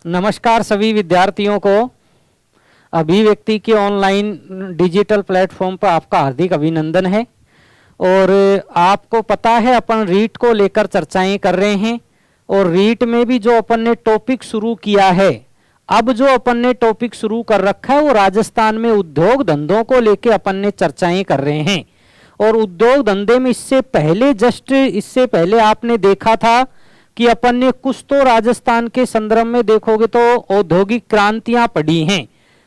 नमस्कार सभी विद्यार्थियों को। अभिव्यक्ति के ऑनलाइन डिजिटल प्लेटफॉर्म पर आपका हार्दिक अभिनंदन है। और आपको पता है अपन रीट को लेकर चर्चाएं कर रहे हैं और रीट में भी जो अपन ने टॉपिक शुरू किया है, अब जो अपन ने टॉपिक शुरू कर रखा है वो राजस्थान में उद्योग धंधों को लेके अपन ने चर्चाएं कर रहे हैं। और उद्योग धंधे में इससे पहले आपने देखा था कि अपन ने कुछ तो राजस्थान के संदर्भ में देखोगे तो औद्योगिक क्रांतियां पढ़ी हैं,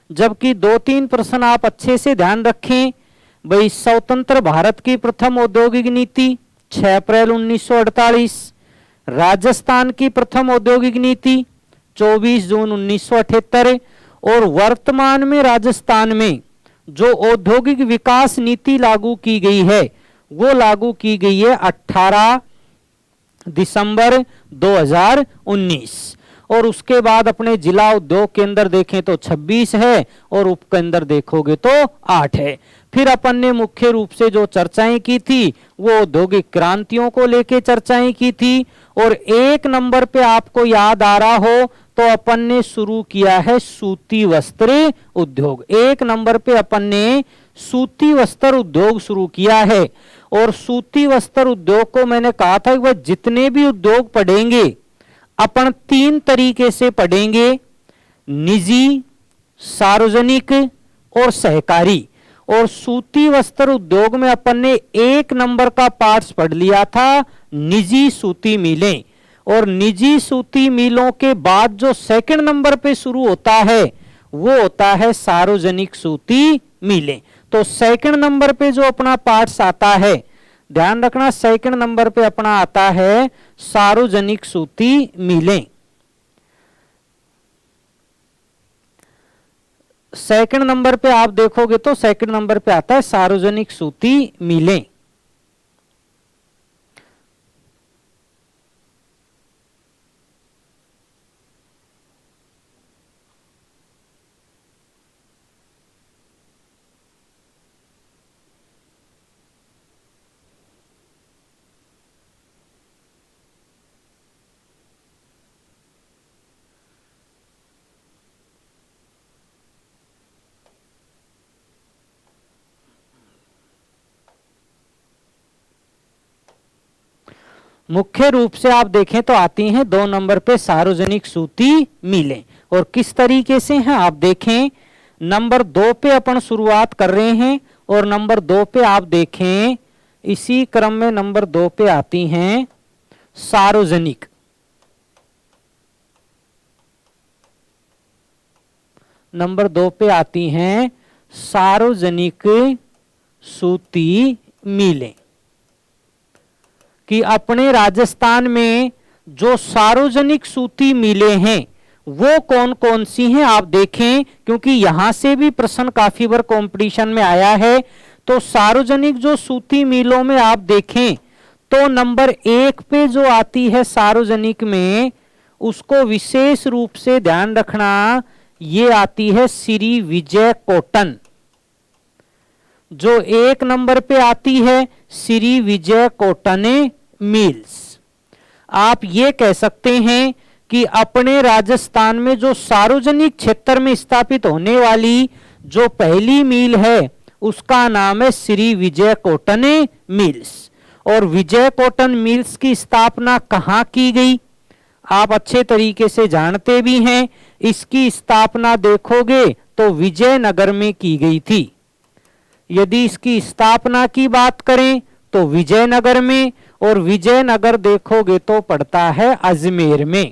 जबकि 2-3 प्रश्न आप अच्छे से ध्यान रखें। भाई, स्वतंत्र भारत की प्रथम औद्योगिक नीति 6 अप्रैल 1948, राजस्थान की प्रथम औद्योगिक नीति 24 जून 1978 और वर्तमान में राजस्थान में जो औद्योगिक विकास नीति लागू की गई है वो लागू की गई है 18 दिसंबर 2019। और उसके बाद अपने जिला उद्योग केंद्र देखें तो 26 है और उपकेंद्र देखोगे तो 8 है। फिर अपन ने मुख्य रूप से जो चर्चाएं की थी वो औद्योगिक क्रांतियों को लेके चर्चाएं की थी। और 1 नंबर पे आपको याद आ रहा हो तो अपन ने शुरू किया है सूती वस्त्र उद्योग। 1 नंबर पे अपन ने सूती वस्त्र उद्योग शुरू किया है। और सूती वस्त्र उद्योग को मैंने कहा था कि वह जितने भी उद्योग पढ़ेंगे अपन 3 तरीके से पढ़ेंगे, निजी, सार्वजनिक और सहकारी। और सूती वस्त्र उद्योग में अपन ने 1 नंबर का पार्ट्स पढ़ लिया था, निजी सूती मिलें। और निजी सूती मिलों के बाद जो 2nd नंबर पे शुरू होता है वो होता है सार्वजनिक सूती मिलें। तो 2nd नंबर पे जो अपना पार्ट्स आता है, ध्यान रखना, 2nd नंबर पे अपना आता है सार्वजनिक सूती मिलें। 2nd नंबर पे आप देखोगे तो 2nd नंबर पे आता है सार्वजनिक सूती मिलें। मुख्य रूप से आप देखें तो आती हैं 2 नंबर पे सार्वजनिक सूती मिलें। और किस तरीके से हैं आप देखें, नंबर 2 पे अपन शुरुआत कर रहे हैं और नंबर 2 पे आप देखें इसी क्रम में नंबर 2 पे आती हैं सार्वजनिक। नंबर 2 पे आती हैं सार्वजनिक सूती मिलें। कि अपने राजस्थान में जो सार्वजनिक सूती मिलें हैं वो कौन कौन सी हैं आप देखें, क्योंकि यहां से भी प्रश्न काफी बार कंपटीशन में आया है। तो सार्वजनिक जो सूती मिलों में आप देखें तो नंबर 1 पे जो आती है सार्वजनिक में, उसको विशेष रूप से ध्यान रखना, ये आती है श्री विजय कॉटन। जो 1 नंबर पे आती है श्री विजय कॉटन मिल्स। आप ये कह सकते हैं कि अपने राजस्थान में जो सार्वजनिक क्षेत्र में स्थापित होने वाली जो पहली मिल है उसका नाम है श्री विजय कॉटन मिल्स। और विजय कॉटन मिल्स की स्थापना कहां की गई आप अच्छे तरीके से जानते भी हैं। इसकी स्थापना देखोगे तो विजयनगर में की गई थी। यदि इसकी स्थापना की बात करें तो विजयनगर में, और विजयनगर देखोगे तो पड़ता है अजमेर में।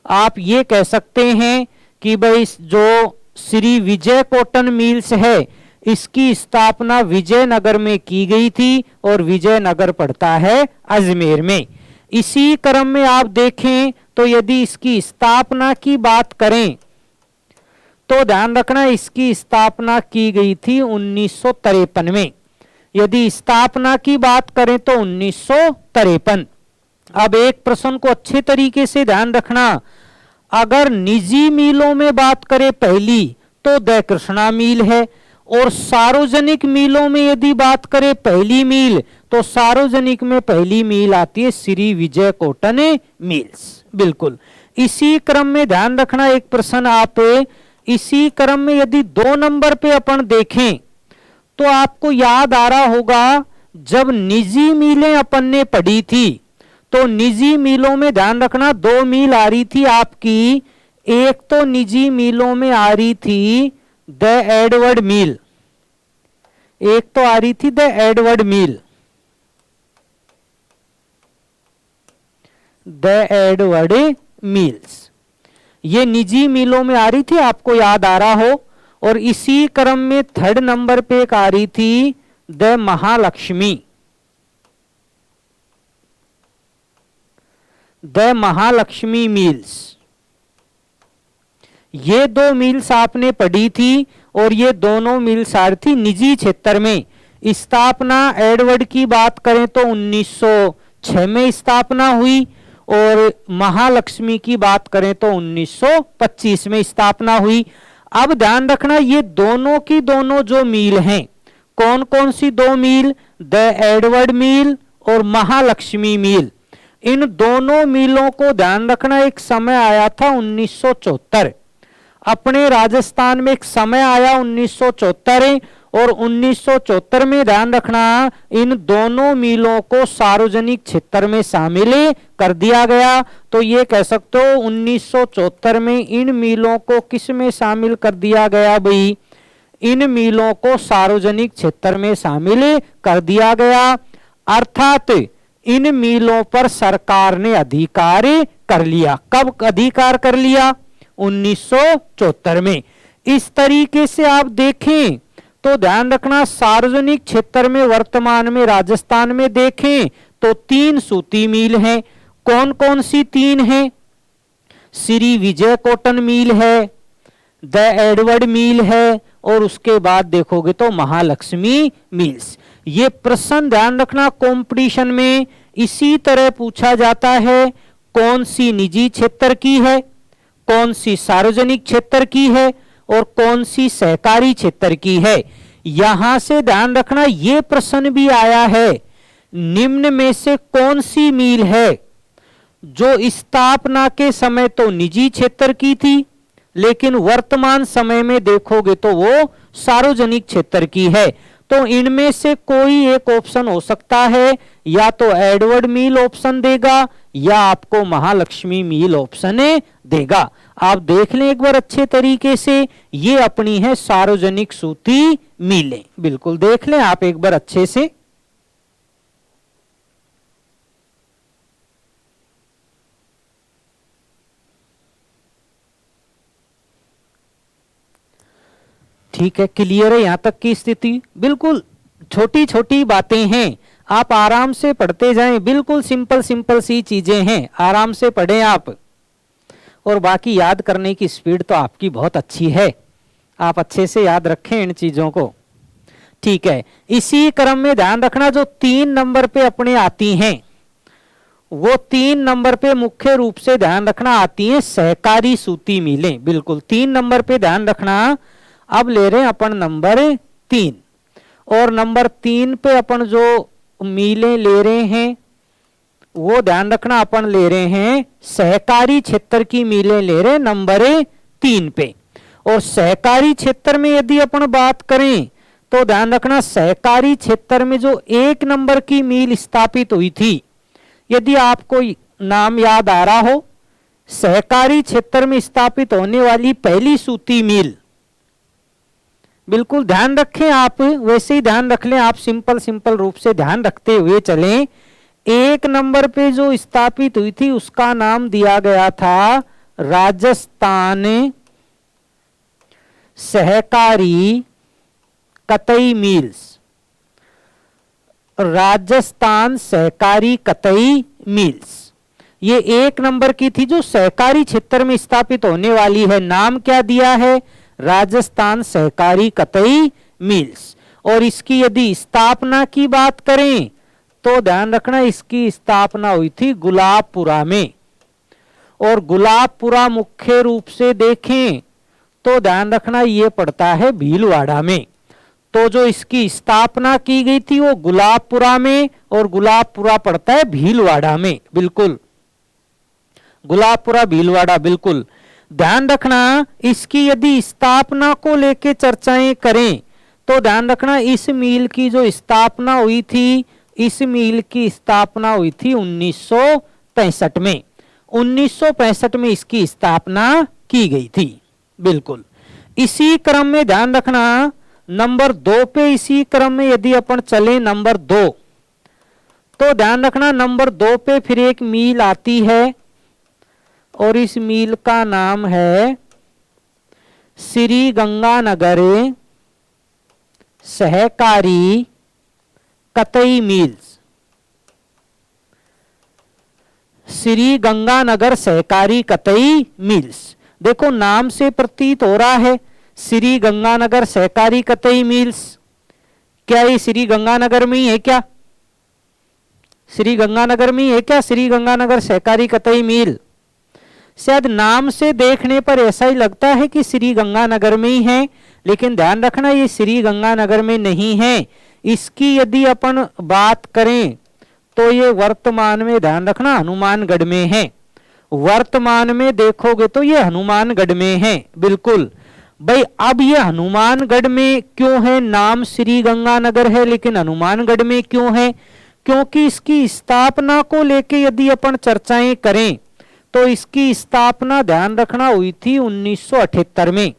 आप ये कह सकते हैं कि भाई जो श्री विजय कॉटन मिल्स है इसकी स्थापना विजयनगर में की गई थी और विजयनगर पड़ता है अजमेर में। इसी क्रम में आप देखें तो यदि इसकी स्थापना की बात करें तो ध्यान रखना, इसकी स्थापना की गई थी 1953 में। यदि स्थापना की बात करें तो 1953। अब एक प्रश्न को अच्छे तरीके से ध्यान रखना, अगर निजी मिलों में बात करें पहली तो दय कृष्णा मिल है, और सार्वजनिक मिलों में यदि बात करें पहली मिल तो सार्वजनिक में पहली मिल आती है श्री विजय कॉटन मिल्स। बिल्कुल इसी क्रम में ध्यान रखना एक प्रश्न आप इसी क्रम में यदि 2 नंबर पे अपन देखें तो आपको याद आ रहा होगा जब निजी मिलें अपन ने पढ़ी थी तो निजी मिलों में ध्यान रखना 2 मिल आ रही थी आपकी। एक तो निजी मिलों में आ रही थी द एडवर्ड मिल, एक तो आ रही थी the Edward mill, the Edward mills, ये निजी मिलों में आ रही थी, आपको याद आ रहा हो। और इसी क्रम में 3rd नंबर पे एक आ रही थी the Mahalakshmi, the Mahalakshmi mills. ये 2 मिल्स आपने पढ़ी थी और ये दोनों मिल्स आ रही थी निजी क्षेत्र में। स्थापना एडवर्ड की बात करें तो 1906 में स्थापना हुई और महालक्ष्मी की बात करें तो 1925 में स्थापना हुई। अब ध्यान रखना ये दोनों की दोनों जो मिल हैं, कौन कौन सी 2 मिल, द एडवर्ड मिल और महालक्ष्मी मिल, इन दोनों मिलों को ध्यान रखना एक समय आया था 1974। अपने राजस्थान में एक समय आया 1974 और 1974 में ध्यान रखना इन दोनों मिलों को सार्वजनिक क्षेत्र में शामिल कर दिया गया। तो ये कह सकते हो 1974 में इन मिलों को किस में शामिल कर दिया गया भाई, इन मिलों को सार्वजनिक क्षेत्र में शामिल कर दिया गया। अर्थात इन मिलों पर सरकार ने अधिकार कर लिया। कब अधिकार कर लिया, 1974 में। इस तरीके से आप देखें तो ध्यान रखना सार्वजनिक क्षेत्र में वर्तमान में राजस्थान में देखें तो 3 सूती मिल हैं। कौन कौन सी 3 हैं, श्री विजय कॉटन मिल है, द एडवर्ड मिल है और उसके बाद देखोगे तो महालक्ष्मी मिल्स। ये प्रश्न ध्यान रखना कंपटीशन में इसी तरह पूछा जाता है, कौन सी निजी क्षेत्र की है, कौन सी सार्वजनिक क्षेत्र की है और कौन सी सहकारी क्षेत्र की है। यहां से ध्यान रखना यह प्रश्न भी आया है, निम्न में से कौन सी मिल है जो स्थापना के समय तो निजी क्षेत्र की थी लेकिन वर्तमान समय में देखोगे तो वो सार्वजनिक क्षेत्र की है। तो इनमें से कोई एक ऑप्शन हो सकता है, या तो एडवर्ड मिल ऑप्शन देगा या आपको महालक्ष्मी मिल ऑप्शन देगा। आप देख लें एक बार अच्छे तरीके से, ये अपनी है सार्वजनिक सूती मिलें। बिल्कुल देख लें आप एक बार अच्छे से। ठीक है, क्लियर है यहां तक की स्थिति। बिल्कुल छोटी छोटी बातें हैं, आप आराम से पढ़ते जाएं। बिल्कुल सिंपल सिंपल सी चीजें हैं, आराम से पढ़ें आप। और बाकी याद करने की स्पीड तो आपकी बहुत अच्छी है, आप अच्छे से याद रखें इन चीजों को। ठीक है, इसी क्रम में ध्यान रखना जो 3 नंबर पे अपने आती हैं वो 3 नंबर पे मुख्य रूप से ध्यान रखना आती हैं सहकारी सूती मिलें। बिल्कुल 3 नंबर पे ध्यान रखना। अब ले रहे हैं अपन नंबर 3, और नंबर 3 पे अपन जो मिलें ले रहे हैं वो ध्यान रखना अपन ले रहे हैं सहकारी क्षेत्र की मिलें ले रहे हैं नंबर 3 पे। और सहकारी क्षेत्र में यदि अपन बात करें तो ध्यान रखना सहकारी क्षेत्र में जो 1 नंबर की मिल स्थापित हुई थी, यदि आपको नाम याद आ रहा हो, सहकारी क्षेत्र में स्थापित होने वाली पहली सूती मिल, बिल्कुल ध्यान रखें आप, वैसे ही ध्यान रख लें आप, सिंपल सिंपल रूप से ध्यान रखते हुए चलें। 1 नंबर पे जो स्थापित हुई थी उसका नाम दिया गया था राजस्थान सहकारी कतई मिल्स, राजस्थान सहकारी कतई मिल्स। ये 1 नंबर की थी जो सहकारी क्षेत्र में स्थापित होने वाली है। नाम क्या दिया है, राजस्थान सहकारी कतई मिल्स। और इसकी यदि स्थापना की बात करें तो ध्यान रखना इसकी स्थापना हुई थी गुलाबपुरा में। और गुलाबपुरा मुख्य रूप से देखें तो ध्यान रखना ये पड़ता है भीलवाड़ा में। तो जो इसकी स्थापना की गई थी वो गुलाबपुरा में, और गुलाबपुरा पड़ता है भीलवाड़ा में। बिल्कुल गुलाबपुरा भीलवाड़ा, बिल्कुल ध्यान रखना। इसकी यदि स्थापना को लेके चर्चाएं करें तो ध्यान रखना इस मिल की जो स्थापना हुई थी, इस मिल की स्थापना हुई थी 1965 में। 1965 में इसकी स्थापना की गई थी, बिल्कुल। इसी क्रम में ध्यान रखना नंबर 2 पे, इसी क्रम में यदि अपन चले नंबर 2, तो ध्यान रखना नंबर 2 पे फिर एक मिल आती है और इस मिल का नाम है श्री गंगानगर सहकारी कतई मिल्स। श्री गंगानगर सहकारी कतई मिल्स, देखो नाम से प्रतीत हो रहा है श्री गंगानगर सहकारी कतई मिल्स। क्या ये श्री गंगानगर में ही है क्या? श्री गंगानगर में ही है क्या श्री गंगानगर सहकारी कतई मिल? शायद नाम से देखने पर ऐसा ही लगता है कि श्री गंगानगर में ही है, लेकिन ध्यान रखना ये श्री गंगानगर में नहीं है। इसकी यदि अपन बात करें तो ये वर्तमान में ध्यान रखना हनुमानगढ़ में है। वर्तमान में देखोगे तो ये हनुमानगढ़ में है, बिल्कुल। भाई अब ये हनुमानगढ़ में क्यों है? नाम श्री गंगानगर है लेकिन हनुमानगढ़ में क्यों है? क्योंकि इसकी स्थापना को लेके यदि अपन चर्चाएं करें तो इसकी स्थापना ध्यान रखना हुई थी 1978 में।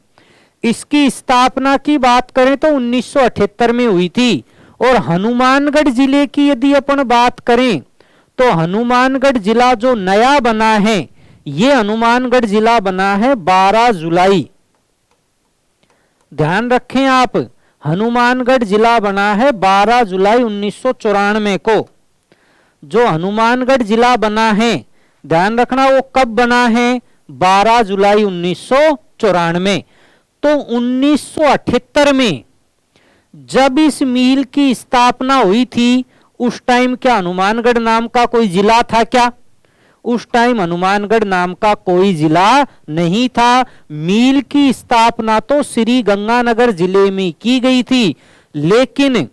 इसकी स्थापना की बात करें तो 1978 में हुई थी। और हनुमानगढ़ जिले की यदि अपन बात करें तो हनुमानगढ़ जिला जो नया बना है, ये हनुमानगढ़ जिला बना है 12 जुलाई। ध्यान रखें आप, हनुमानगढ़ जिला बना है 12 जुलाई 1994 को। जो हनुमानगढ़ जिला बना है ध्यान रखना वो कब बना है? 12 जुलाई 1994। तो 1978 में जब इस मिल की स्थापना हुई थी उस टाइम क्या हनुमानगढ़ नाम का कोई जिला था क्या? उस टाइम हनुमानगढ़ नाम का कोई जिला नहीं था। मिल की स्थापना तो श्री गंगानगर जिले में की गई थी, लेकिन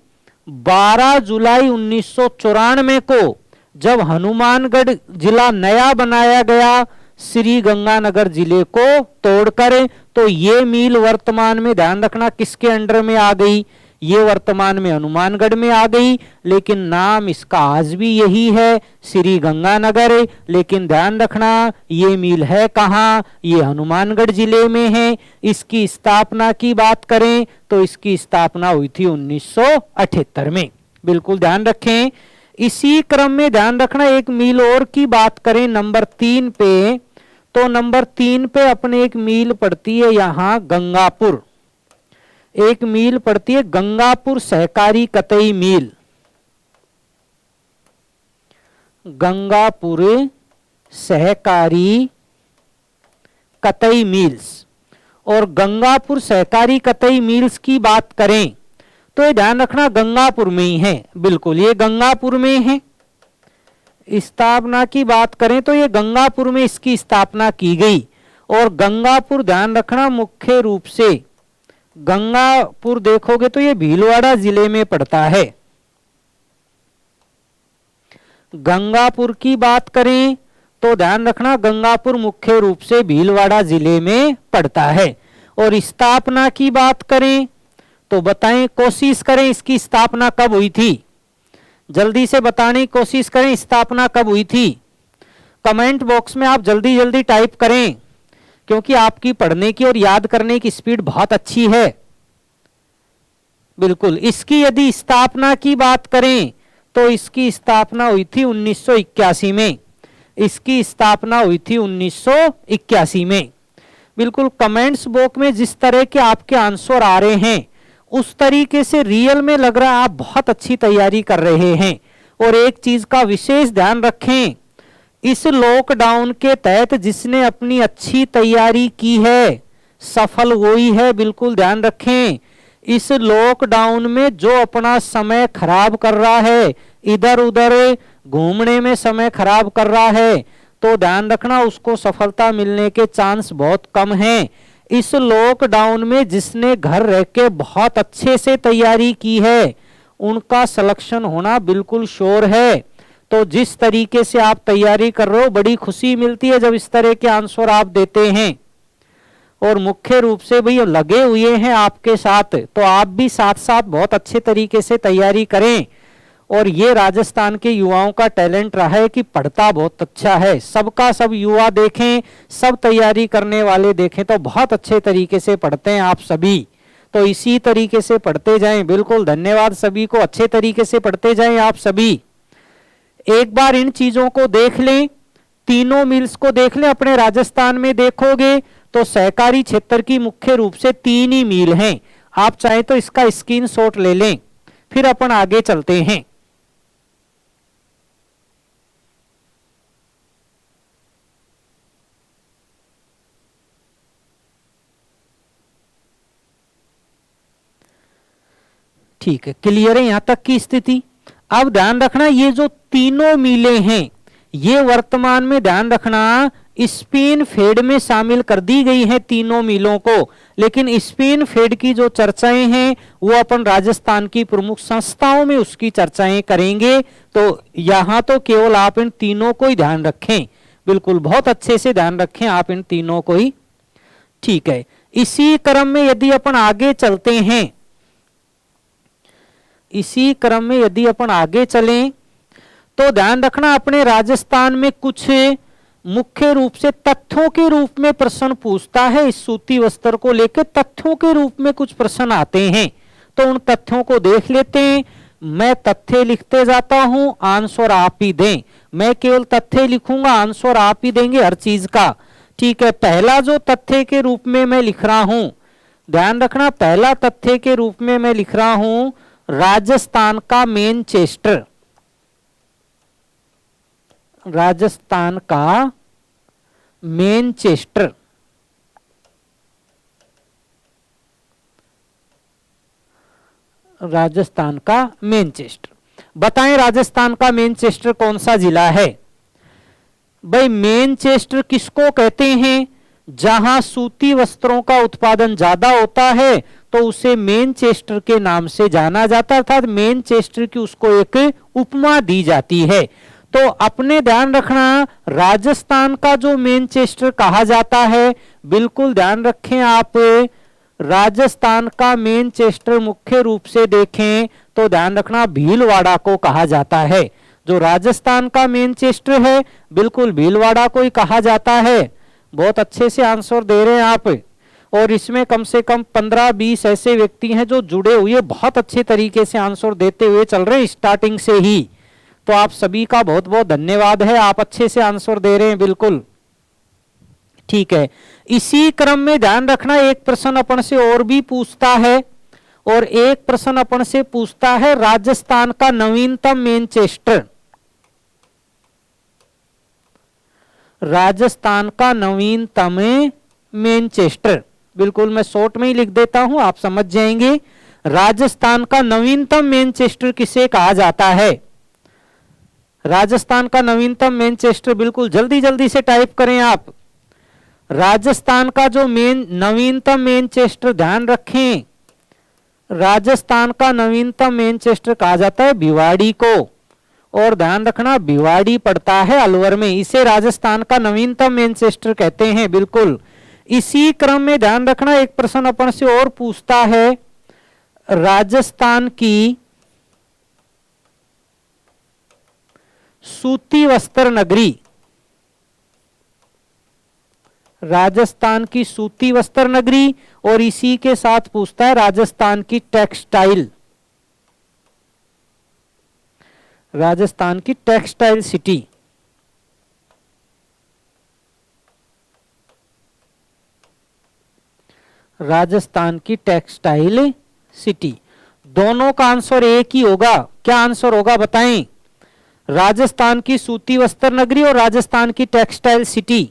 12 जुलाई 1994 को जब हनुमानगढ़ जिला नया बनाया गया श्री गंगानगर जिले को तोड़कर, तो ये मिल वर्तमान में ध्यान रखना किसके अंडर में आ गई? ये वर्तमान में हनुमानगढ़ में आ गई, लेकिन नाम इसका आज भी यही है श्री गंगानगर। लेकिन ध्यान रखना ये मिल है कहाँ? ये हनुमानगढ़ जिले में है। इसकी स्थापना की बात करें तो इसकी स्थापना हुई थी 1978 में, बिल्कुल ध्यान रखें। इसी क्रम में ध्यान रखना एक मिल और की बात करें नंबर 3 पे, तो नंबर 3 पे अपने एक मिल पड़ती है यहां गंगापुर। एक मिल पड़ती है गंगापुर सहकारी कतई मिल। गंगापुर सहकारी कतई मिल्स। और गंगापुर सहकारी कतई मिल्स की बात करें तो ये ध्यान रखना गंगापुर में ही है, बिल्कुल ये गंगापुर में है। स्थापना की बात करें तो ये गंगापुर में इसकी स्थापना की गई। और गंगापुर ध्यान रखना मुख्य रूप से गंगापुर देखोगे तो ये भीलवाड़ा जिले में पड़ता है। गंगापुर की बात करें तो ध्यान रखना गंगापुर मुख्य रूप से भीलवाड़ा जिले में पड़ता है। और स्थापना की बात करें तो बताएं, कोशिश करें इसकी स्थापना कब हुई थी? जल्दी से बताने की कोशिश करें स्थापना कब हुई थी। कमेंट बॉक्स में आप जल्दी जल्दी टाइप करें, क्योंकि आपकी पढ़ने की और याद करने की स्पीड बहुत अच्छी है, बिल्कुल। इसकी यदि स्थापना की बात करें तो इसकी स्थापना हुई थी 1981 में। इसकी स्थापना हुई थी 1981 में, बिल्कुल। कमेंट्स बॉक्स में जिस तरह के आपके आंसर आ रहे हैं उस तरीके से रियल में लग रहा है आप बहुत अच्छी तैयारी कर रहे हैं। और एक चीज का विशेष ध्यान रखें, इस लॉकडाउन के तहत जिसने अपनी अच्छी तैयारी की है सफल हुई है, बिल्कुल ध्यान रखें। इस लॉकडाउन में जो अपना समय खराब कर रहा है, इधर उधर घूमने में समय खराब कर रहा है, तो ध्यान रखना उसको सफलता मिलने के चांस बहुत कम हैं। इस लॉकडाउन में जिसने घर रह के बहुत अच्छे से तैयारी की है उनका सिलेक्शन होना बिल्कुल श्योर है। तो जिस तरीके से आप तैयारी कर रहे हो, बड़ी खुशी मिलती है जब इस तरह के आंसर आप देते हैं। और मुख्य रूप से भाई लगे हुए हैं आपके साथ, तो आप भी साथ साथ बहुत अच्छे तरीके से तैयारी करें। और ये राजस्थान के युवाओं का टैलेंट रहा है कि पढ़ता बहुत अच्छा है। सबका सब युवा देखें, सब तैयारी करने वाले देखें तो बहुत अच्छे तरीके से पढ़ते हैं आप सभी। तो इसी तरीके से पढ़ते जाएं। बिल्कुल धन्यवाद सभी को, अच्छे तरीके से पढ़ते जाएं आप सभी। एक बार इन चीजों को देख लें, तीनों मिल्स को देख लें। अपने राजस्थान में देखोगे तो सहकारी क्षेत्र की मुख्य रूप से 3 ही मिल हैं। आप चाहे तो इसका स्क्रीनशॉट ले लें, फिर अपन आगे चलते हैं। ठीक है, क्लियर है यहां तक की स्थिति। अब ध्यान रखना, ये जो तीनों मिलें हैं ये वर्तमान में ध्यान रखना स्पिन फेड में शामिल कर दी गई हैं तीनों मिलों को। लेकिन स्पिन फेड की जो चर्चाएं हैं वो अपन राजस्थान की प्रमुख संस्थाओं में उसकी चर्चाएं करेंगे। तो यहां तो केवल आप इन तीनों को ही ध्यान रखें, बिल्कुल बहुत अच्छे से ध्यान रखें आप इन तीनों को ही। ठीक है, इसी क्रम में यदि अपन आगे चलते हैं, इसी क्रम में यदि अपन आगे चलें तो ध्यान रखना अपने राजस्थान में कुछ मुख्य रूप से तथ्यों के रूप में प्रश्न पूछता है। इस सूती वस्त्र को लेकर तथ्यों के रूप में कुछ प्रश्न आते हैं, तो उन तथ्यों को देख लेते हैं। मैं तथ्य लिखते जाता हूं, आंसर आप ही दें। मैं केवल तथ्य लिखूंगा, आंसर आप ही देंगे हर चीज का। ठीक है, पहला जो तथ्य के रूप में मैं लिख रहा हूं, ध्यान रखना पहला तथ्य के रूप में मैं लिख रहा हूं राजस्थान का मैनचेस्टर। राजस्थान का मैनचेस्टर, राजस्थान का मैनचेस्टर। बताएं राजस्थान का मैनचेस्टर कौन सा जिला है? भाई मैनचेस्टर किसको कहते हैं? जहां सूती वस्त्रों का उत्पादन ज्यादा होता है तो उसे मैनचेस्टर के नाम से जाना जाता है, अर्थात मैनचेस्टर की उसको एक उपमा दी जाती है। तो अपने ध्यान रखना राजस्थान का जो मैनचेस्टर कहा जाता है, बिल्कुल ध्यान रखें आप, राजस्थान का मैनचेस्टर मुख्य रूप से देखें तो ध्यान रखना भीलवाड़ा को कहा जाता है। जो राजस्थान का मैनचेस्टर है बिल्कुल भीलवाड़ा को ही कहा जाता है। बहुत अच्छे से आंसर दे रहे हैं आप, और इसमें कम से कम 15-20 ऐसे व्यक्ति हैं जो जुड़े हुए बहुत अच्छे तरीके से आंसर देते हुए चल रहे हैं स्टार्टिंग से ही। तो आप सभी का बहुत बहुत धन्यवाद है, आप अच्छे से आंसर दे रहे हैं बिल्कुल। ठीक है, इसी क्रम में ध्यान रखना एक प्रश्न अपन से और भी पूछता है, और एक प्रश्न अपन से पूछता है राजस्थान का नवीनतम मैनचेस्टर। राजस्थान का नवीनतम मैनचेस्टर, बिल्कुल मैं शॉर्ट में ही लिख देता हूं, आप समझ जाएंगे। राजस्थान का नवीनतम मैनचेस्टर किसे कहा जाता है? राजस्थान का नवीनतम मैनचेस्टर, बिल्कुल जल्दी जल्दी से टाइप करें आप। राजस्थान का जो नवीनतम मैनचेस्टर, ध्यान रखें राजस्थान का नवीनतम मैनचेस्टर कहा जाता है भिवाड़ी को, और ध्यान रखना भिवाड़ी पड़ता है अलवर में, इसे राजस्थान का नवीनतम मैनचेस्टर कहते हैं। बिल्कुल इसी क्रम में ध्यान रखना एक प्रश्न अपन से और पूछता है राजस्थान की सूती वस्त्र नगरी। राजस्थान की सूती वस्त्र नगरी, और इसी के साथ पूछता है राजस्थान की टेक्सटाइल, राजस्थान की टेक्सटाइल सिटी। राजस्थान की टेक्सटाइल सिटी, दोनों का आंसर एक ही होगा। क्या आंसर होगा बताएं? राजस्थान की सूती वस्त्र नगरी और राजस्थान की टेक्सटाइल सिटी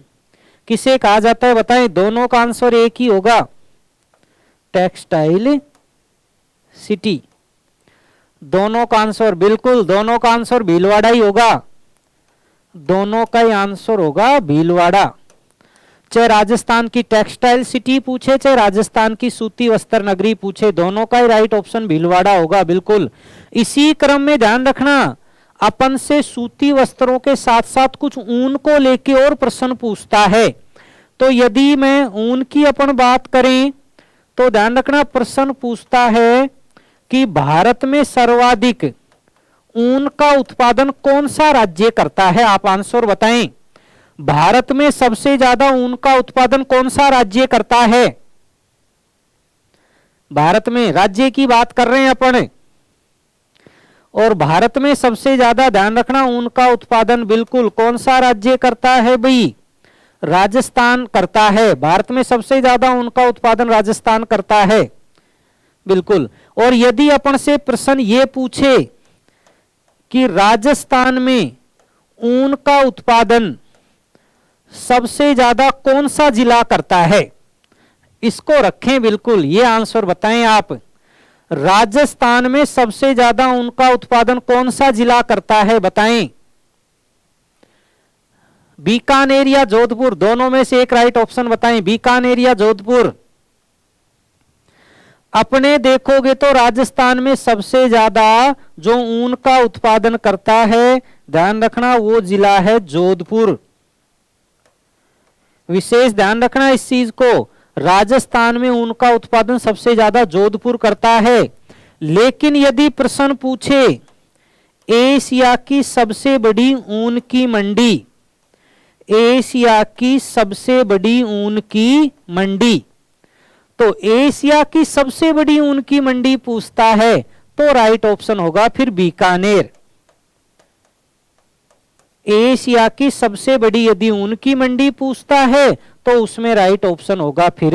किसे कहा जाता है बताएं? दोनों का आंसर एक ही होगा, टेक्सटाइल सिटी। दोनों का आंसर, बिल्कुल दोनों का आंसर भीलवाड़ा ही होगा, दोनों का ही आंसर होगा भीलवाड़ा। चाहे राजस्थान की टेक्सटाइल सिटी पूछे चाहे राजस्थान की सूती वस्त्र नगरी पूछे, दोनों का ही राइट ऑप्शन भीलवाड़ा होगा। बिल्कुल इसी क्रम में ध्यान रखना अपन से सूती वस्त्रों के साथ साथ कुछ ऊन को लेके और प्रश्न पूछता है। तो यदि मैं ऊन की अपन बात करें तो ध्यान रखना प्रश्न पूछता है कि भारत में सर्वाधिक ऊन का उत्पादन कौन सा राज्य करता है। आप आंसर बताएं, भारत में सबसे ज्यादा ऊन का उत्पादन कौन सा राज्य करता है। भारत में राज्य की बात कर रहे हैं अपन, और भारत में सबसे ज्यादा ध्यान रखना ऊन का उत्पादन बिल्कुल कौन सा राज्य करता है भाई, राजस्थान करता है। भारत में सबसे ज्यादा ऊन का उत्पादन राजस्थान करता है, बिल्कुल। और यदि अपन से प्रश्न ये पूछे कि राजस्थान में ऊन का उत्पादन सबसे ज्यादा कौन सा जिला करता है, इसको रखें बिल्कुल, ये आंसर बताएं आप। राजस्थान में सबसे ज्यादा ऊन का उत्पादन कौन सा जिला करता है, बताएं। बीकानेर या जोधपुर, दोनों में से एक राइट ऑप्शन बताएं, बीकानेर या जोधपुर। अपने देखोगे तो राजस्थान में सबसे ज्यादा जो ऊन का उत्पादन करता है, ध्यान रखना वो जिला है जोधपुर। विशेष ध्यान रखना इस चीज को, राजस्थान में ऊन का उत्पादन सबसे ज्यादा जोधपुर करता है। लेकिन यदि प्रश्न पूछे एशिया की सबसे बड़ी ऊन की मंडी, एशिया की सबसे बड़ी ऊन की मंडी, तो एशिया की सबसे बड़ी ऊन की मंडी पूछता है तो राइट ऑप्शन होगा फिर बीकानेर। एशिया की सबसे बड़ी यदि ऊन की मंडी पूछता है तो उसमें राइट ऑप्शन होगा फिर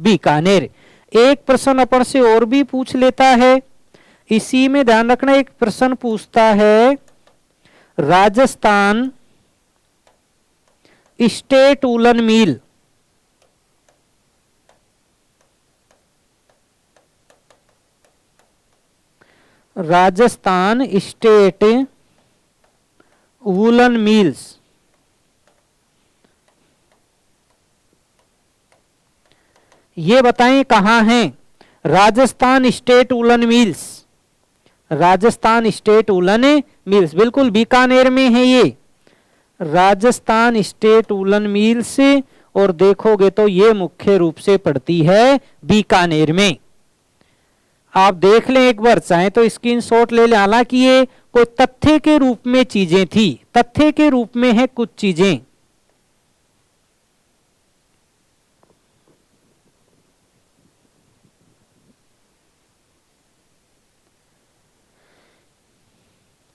बीकानेर। एक प्रश्न अपन से और भी पूछ लेता है इसी में, ध्यान रखना। एक प्रश्न पूछता है राजस्थान स्टेट वूलन मिल, राजस्थान स्टेट वूलन मिल्स ये बताएं कहां हैं। Rajasthan state woollen mills, Rajasthan state woollen mills बिल्कुल बीकानेर में है ये, राजस्थान स्टेट वूलन मिल्स। और देखोगे तो ये मुख्य रूप से पड़ती है बीकानेर में। आप देख लें एक बार, चाहे तो स्क्रीनशॉट ले लें। हालांकि ये कोई तथ्य के रूप में चीजें थी, तथ्य के रूप में है कुछ चीजें।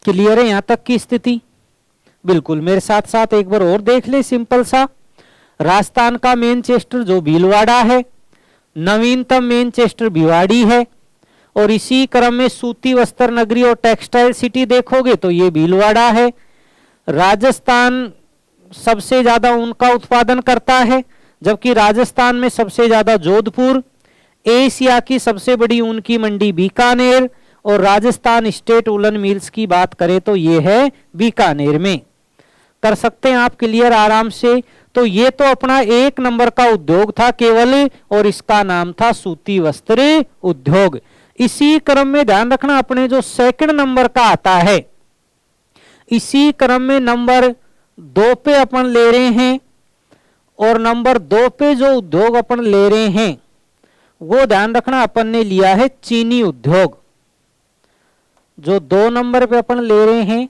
क्लियर है यहां तक की स्थिति? बिल्कुल, मेरे साथ साथ एक बार और देख ले। सिंपल सा, राजस्थान का मैनचेस्टर जो भीलवाड़ा है, नवीनतम मैनचेस्टर भिवाड़ी है। और इसी क्रम में सूती वस्त्र नगरी और टेक्सटाइल सिटी देखोगे तो ये भीलवाड़ा है। राजस्थान सबसे ज्यादा ऊन का उत्पादन करता है, जबकि राजस्थान में सबसे ज्यादा जोधपुर। एशिया की सबसे बड़ी ऊन की मंडी बीकानेर, और राजस्थान स्टेट वूलन मिल्स की बात करें तो ये है बीकानेर में। कर सकते हैं आप क्लियर आराम से। तो ये तो अपना एक नंबर का उद्योग था केवल, और इसका नाम था सूती वस्त्र उद्योग। इसी क्रम में ध्यान रखना अपने जो सेकंड नंबर का आता है, इसी क्रम में नंबर 2 पे अपन ले रहे हैं। और नंबर 2 पे जो उद्योग अपन ले रहे हैं वो ध्यान रखना अपन ने लिया है चीनी उद्योग। जो 2 नंबर पे अपन ले रहे हैं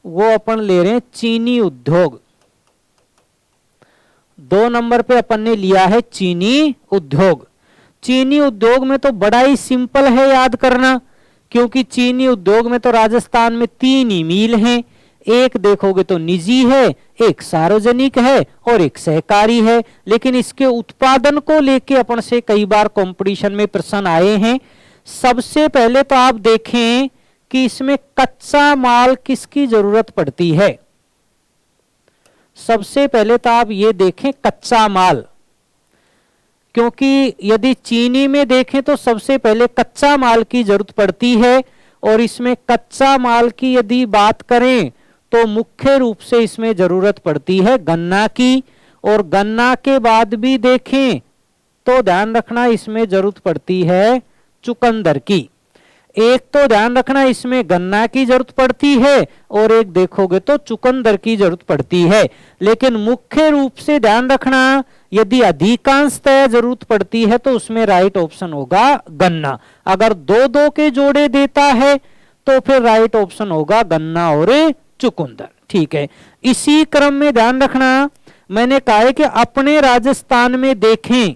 वो अपन ले रहे हैं चीनी उद्योग। 2 नंबर पे अपन ने लिया है चीनी उद्योग। चीनी उद्योग में तो बड़ा ही सिंपल है याद करना, क्योंकि चीनी उद्योग में तो राजस्थान में 3 ही मिल हैं। एक देखोगे तो निजी है, एक सार्वजनिक है और एक सहकारी है। लेकिन इसके उत्पादन को लेके अपन से कई बार कंपटीशन में प्रश्न आए हैं। सबसे पहले तो आप देखें कि इसमें कच्चा माल किसकी जरूरत पड़ती है। सबसे पहले तो आप ये देखें कच्चा माल, क्योंकि यदि चीनी में देखें तो सबसे पहले कच्चा माल की जरूरत पड़ती है। और इसमें कच्चा माल की यदि बात करें तो मुख्य रूप से इसमें जरूरत पड़ती है गन्ना की। और गन्ना के बाद भी देखें तो ध्यान रखना इसमें जरूरत पड़ती है चुकंदर की। एक तो ध्यान रखना इसमें गन्ना की जरूरत पड़ती है और एक देखोगे तो चुकंदर की जरूरत पड़ती है। लेकिन मुख्य रूप से ध्यान रखना यदि अधिकांशतः जरूरत पड़ती है तो उसमें राइट ऑप्शन होगा गन्ना। अगर दो दो के जोड़े देता है तो फिर राइट ऑप्शन होगा गन्ना और चुकंदर। ठीक है, इसी क्रम में ध्यान रखना मैंने कहा है कि अपने राजस्थान में देखें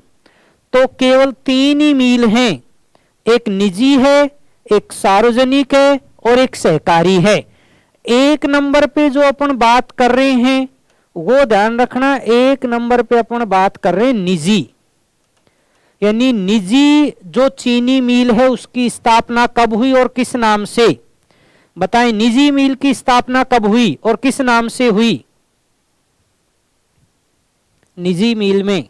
तो केवल 3 ही मिल हैं, एक निजी है, एक सार्वजनिक है और एक सहकारी है। एक नंबर पे जो अपन बात कर रहे हैं वो ध्यान रखना, एक नंबर पे अपन बात कर रहे हैं निजी, यानी निजी जो चीनी मिल है उसकी स्थापना कब हुई और किस नाम से? बताएं, निजी मिल की स्थापना कब हुई और किस नाम से हुई? निजी मिल में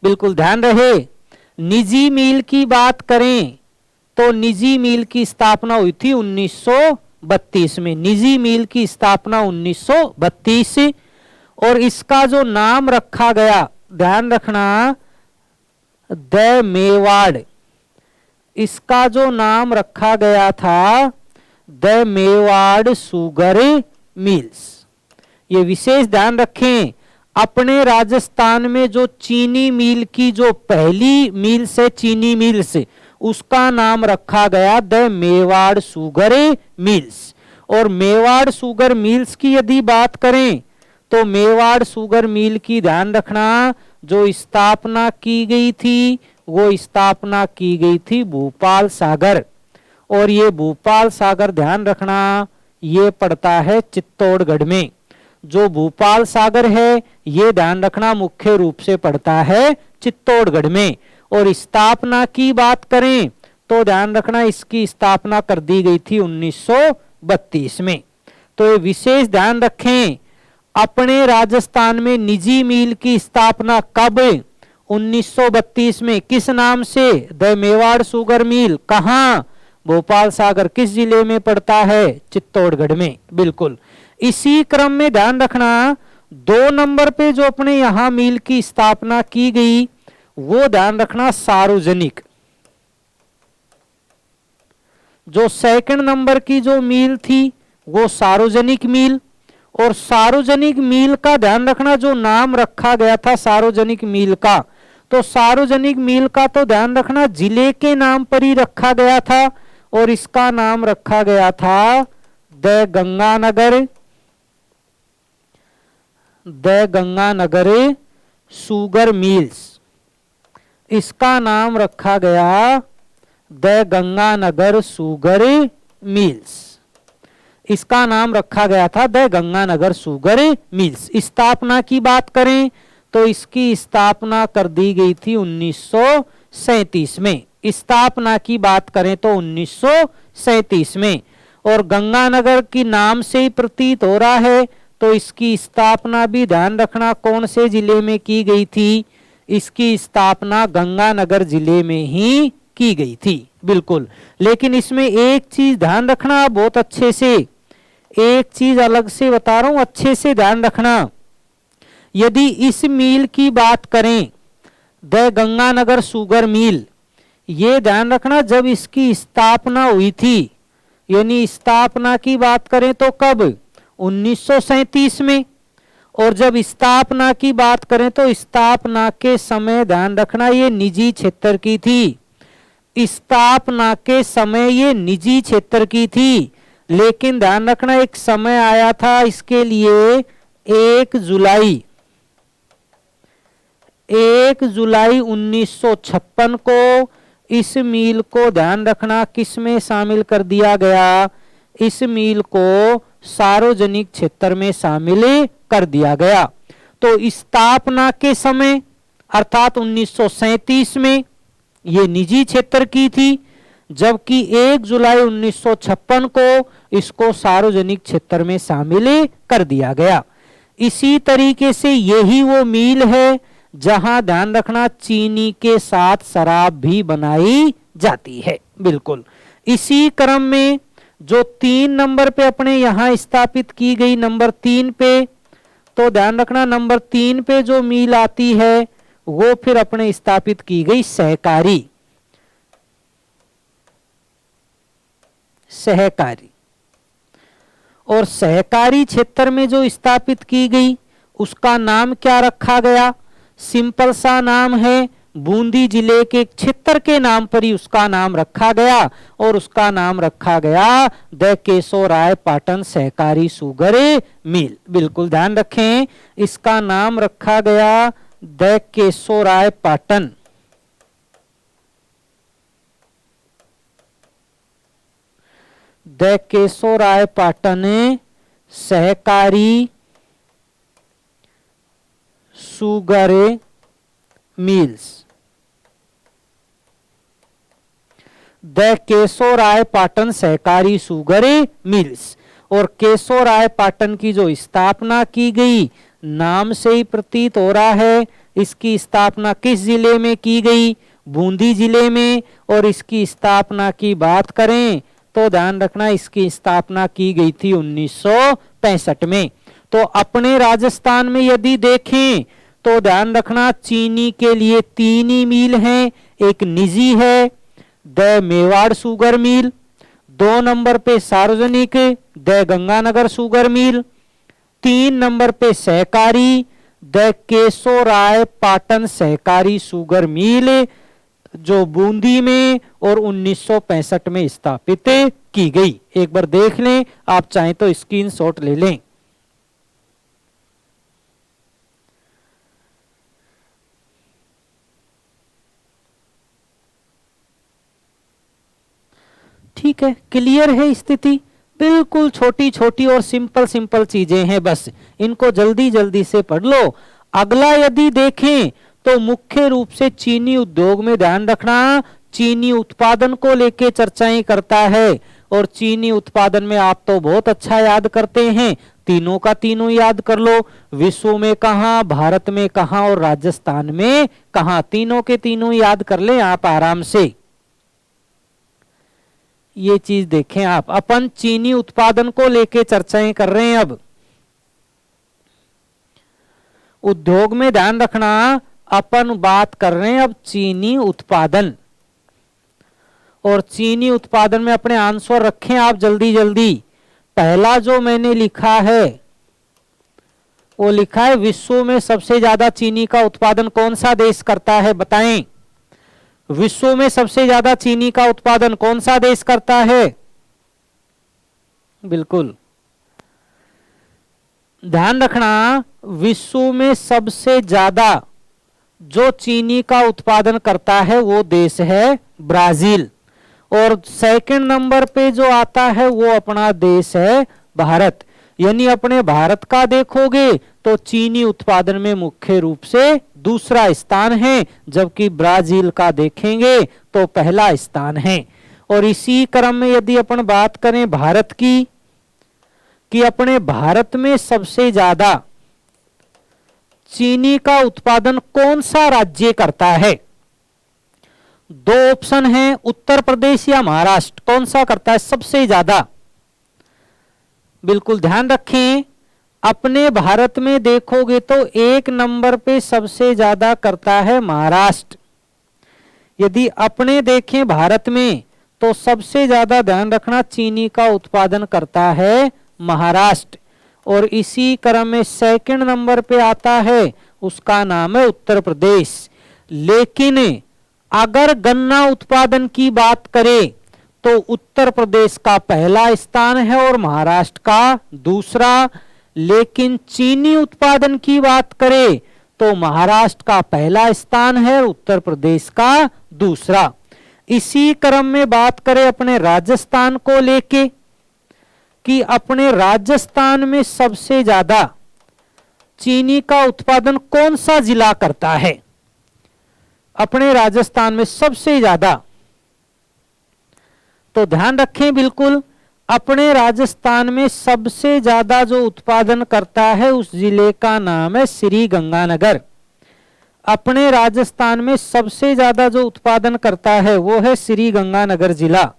बिल्कुल ध्यान रहे, निजी मिल की बात करें तो निजी मिल की स्थापना हुई थी 1932 में। निजी मिल की स्थापना 1932 और इसका जो नाम रखा गया ध्यान रखना द मेवाड़, इसका जो नाम रखा गया था द मेवाड़ शुगर मिल्स। ये विशेष ध्यान रखें, अपने राजस्थान में जो चीनी मिल की जो पहली मिल से चीनी मिल से उसका नाम रखा गया द मेवाड़ शुगर मिल्स। और मेवाड़ शुगर मिल्स की यदि बात करें तो मेवाड़ शुगर मिल की ध्यान रखना जो स्थापना की गई थी वो स्थापना की गई थी भूपाल सागर, और ये भूपाल सागर ध्यान रखना ये पड़ता है चित्तौड़गढ़ में। जो भूपाल सागर है ये ध्यान रखना मुख्य रूप से पड़ता है चित्तौड़गढ़ में। और स्थापना की बात करें तो ध्यान रखना इसकी स्थापना कर दी गई थी 1932 में। तो ये विशेष ध्यान रखें, अपने राजस्थान में निजी मिल की स्थापना कब? 1932 में। किस नाम से? The Mewar sugar mill. कहां? भोपाल सागर। किस जिले में पड़ता है? चित्तौड़गढ़ में। बिल्कुल इसी क्रम में ध्यान रखना 2 नंबर पे जो अपने यहां मिल की स्थापना की गई वो ध्यान रखना सार्वजनिक। जो सेकंड नंबर की जो मिल थी वो सार्वजनिक मिल, और सार्वजनिक मिल का ध्यान रखना जो नाम रखा गया था सार्वजनिक मिल का, तो सार्वजनिक मिल का तो ध्यान रखना जिले के नाम पर ही रखा गया था और इसका नाम रखा गया था द गंगानगर शुगर मिल्स। इसका नाम रखा गया द गंगानगर शुगर मिल्स। इसका नाम रखा गया था द गंगानगर शुगर मिल्स। स्थापना की बात करें तो इसकी स्थापना कर दी गई थी 1937 में। स्थापना की बात करें तो 1937 में। और गंगानगर की नाम से ही प्रतीत हो रहा है तो इसकी स्थापना भी ध्यान रखना कौन से जिले में की गई थी? इसकी स्थापना गंगानगर जिले में ही की गई थी। बिल्कुल, लेकिन इसमें एक चीज ध्यान रखना बहुत अच्छे से, एक चीज अलग से बता रहा हूं, अच्छे से ध्यान रखना। यदि इस मिल की बात करें द गंगानगर शुगर मिल, ये ध्यान रखना जब इसकी स्थापना हुई थी, यानी स्थापना की बात करें तो कब? 1937 में। और जब स्थापना की बात करें तो स्थापना के समय ध्यान रखना ये निजी क्षेत्र की थी। स्थापना के समय ये निजी क्षेत्र की थी, लेकिन ध्यान रखना एक समय आया था इसके लिए 1 जुलाई 1956 को इस मिल को ध्यान रखना किस में शामिल कर दिया गया? इस मिल को सार्वजनिक क्षेत्र में शामिल कर दिया गया। तो स्थापना के समय अर्थात 1937 में ये निजी क्षेत्र की थी, जबकि 1 जुलाई 1956 को इसको सार्वजनिक क्षेत्र में शामिल कर दिया गया। इसी तरीके से यही वो मिल है जहां ध्यान रखना चीनी के साथ शराब भी बनाई जाती है। बिल्कुल इसी क्रम में जो 3 नंबर पे अपने यहां स्थापित की गई नंबर 3 पे, तो ध्यान रखना नंबर 3 पे जो मिल आती है वो फिर अपने स्थापित की गई सहकारी। सहकारी। और सहकारी क्षेत्र में जो स्थापित की गई उसका नाम क्या रखा गया? सिंपल सा नाम है, बूंदी जिले के क्षेत्र के नाम पर ही उसका नाम रखा गया और उसका नाम रखा गया द केशोराय पाटन सहकारी शुगर मिल। बिल्कुल ध्यान रखें, इसका नाम रखा गया द केशोराय पाटन द केशोराय पाटन सहकारी sugar mills. The Keshorai Patan सहकारी शुगर मिल्स। और केशोराय पाटन की जो स्थापना की गई, नाम से ही प्रतीत हो रहा है इसकी स्थापना किस जिले में की गई? बूंदी जिले में। और इसकी स्थापना की बात करें तो ध्यान रखना इसकी स्थापना की गई थी 1965 में। तो अपने राजस्थान में यदि देखें तो ध्यान रखना चीनी के लिए 3 ही मिल हैं। एक निजी है the Mewar sugar mill, 2 number पे सार्वजनिक the Ganganagar sugar mill, 3 number पे सहकारी द केशोराय पाटन सहकारी शुगर मिल जो बूंदी में और 1965 में स्थापित की गई। एक बार देख लें, आप चाहें तो स्क्रीनशॉट ले लें। ठीक है, क्लियर है स्थिति? बिल्कुल छोटी छोटी और सिंपल सिंपल चीजें हैं, बस इनको जल्दी जल्दी से पढ़ लो। अगला यदि देखें तो मुख्य रूप से चीनी उद्योग में ध्यान रखना चीनी उत्पादन को लेके चर्चाएं करता है। और चीनी उत्पादन में आप तो बहुत अच्छा याद करते हैं, तीनों का तीनों याद कर लो। विश्व में कहां, भारत में कहां और राजस्थान में कहां, तीनों के तीनों याद कर लें आप आराम से। ये चीज देखें आप, अपन चीनी उत्पादन को लेके चर्चाएं कर रहे हैं। अब उद्योग में ध्यान रखना अपन बात कर रहे हैं अब चीनी उत्पादन। और चीनी उत्पादन में अपने आंसर रखें आप जल्दी जल्दी। पहला जो मैंने लिखा है वो लिखा है विश्व में सबसे ज्यादा चीनी का उत्पादन कौन सा देश करता है? बताएं, विश्व में सबसे ज्यादा चीनी का उत्पादन कौन सा देश करता है? बिल्कुल ध्यान रखना, विश्व में सबसे ज्यादा जो चीनी का उत्पादन करता है वो देश है ब्राजील। और सेकंड नंबर पे जो आता है वो अपना देश है भारत। यानी अपने भारत का देखोगे तो चीनी उत्पादन में मुख्य रूप से दूसरा स्थान है, जबकि ब्राजील का देखेंगे तो पहला स्थान है। और इसी क्रम में यदि अपन बात करें भारत की, कि अपने भारत में सबसे ज्यादा चीनी का उत्पादन कौन सा राज्य करता है? 2 ऑप्शन हैं, उत्तर प्रदेश या महाराष्ट्र। कौन सा करता है सबसे ज्यादा? बिल्कुल ध्यान रखें, अपने भारत में देखोगे तो 1 नंबर पे सबसे ज्यादा करता है महाराष्ट्र। यदि अपने देखें भारत में तो सबसे ज्यादा ध्यान रखना चीनी का उत्पादन करता है महाराष्ट्र। और इसी क्रम में सेकंड नंबर पे आता है, उसका नाम है उत्तर प्रदेश। लेकिन अगर गन्ना उत्पादन की बात करें तो उत्तर प्रदेश का पहला स्थान है और महाराष्ट्र का दूसरा। लेकिन चीनी उत्पादन की बात करें तो महाराष्ट्र का पहला स्थान है और उत्तर प्रदेश का दूसरा। इसी क्रम में बात करें अपने राजस्थान को लेके, कि अपने राजस्थान में सबसे ज्यादा चीनी का उत्पादन कौन सा जिला करता है? अपने राजस्थान में सबसे ज्यादा, तो ध्यान रखें बिल्कुल, अपने राजस्थान में सबसे ज्यादा जो उत्पादन करता है उस जिले का नाम है श्री गंगानगर। अपने राजस्थान में सबसे ज्यादा जो उत्पादन करता है वो है श्री गंगानगर जिला।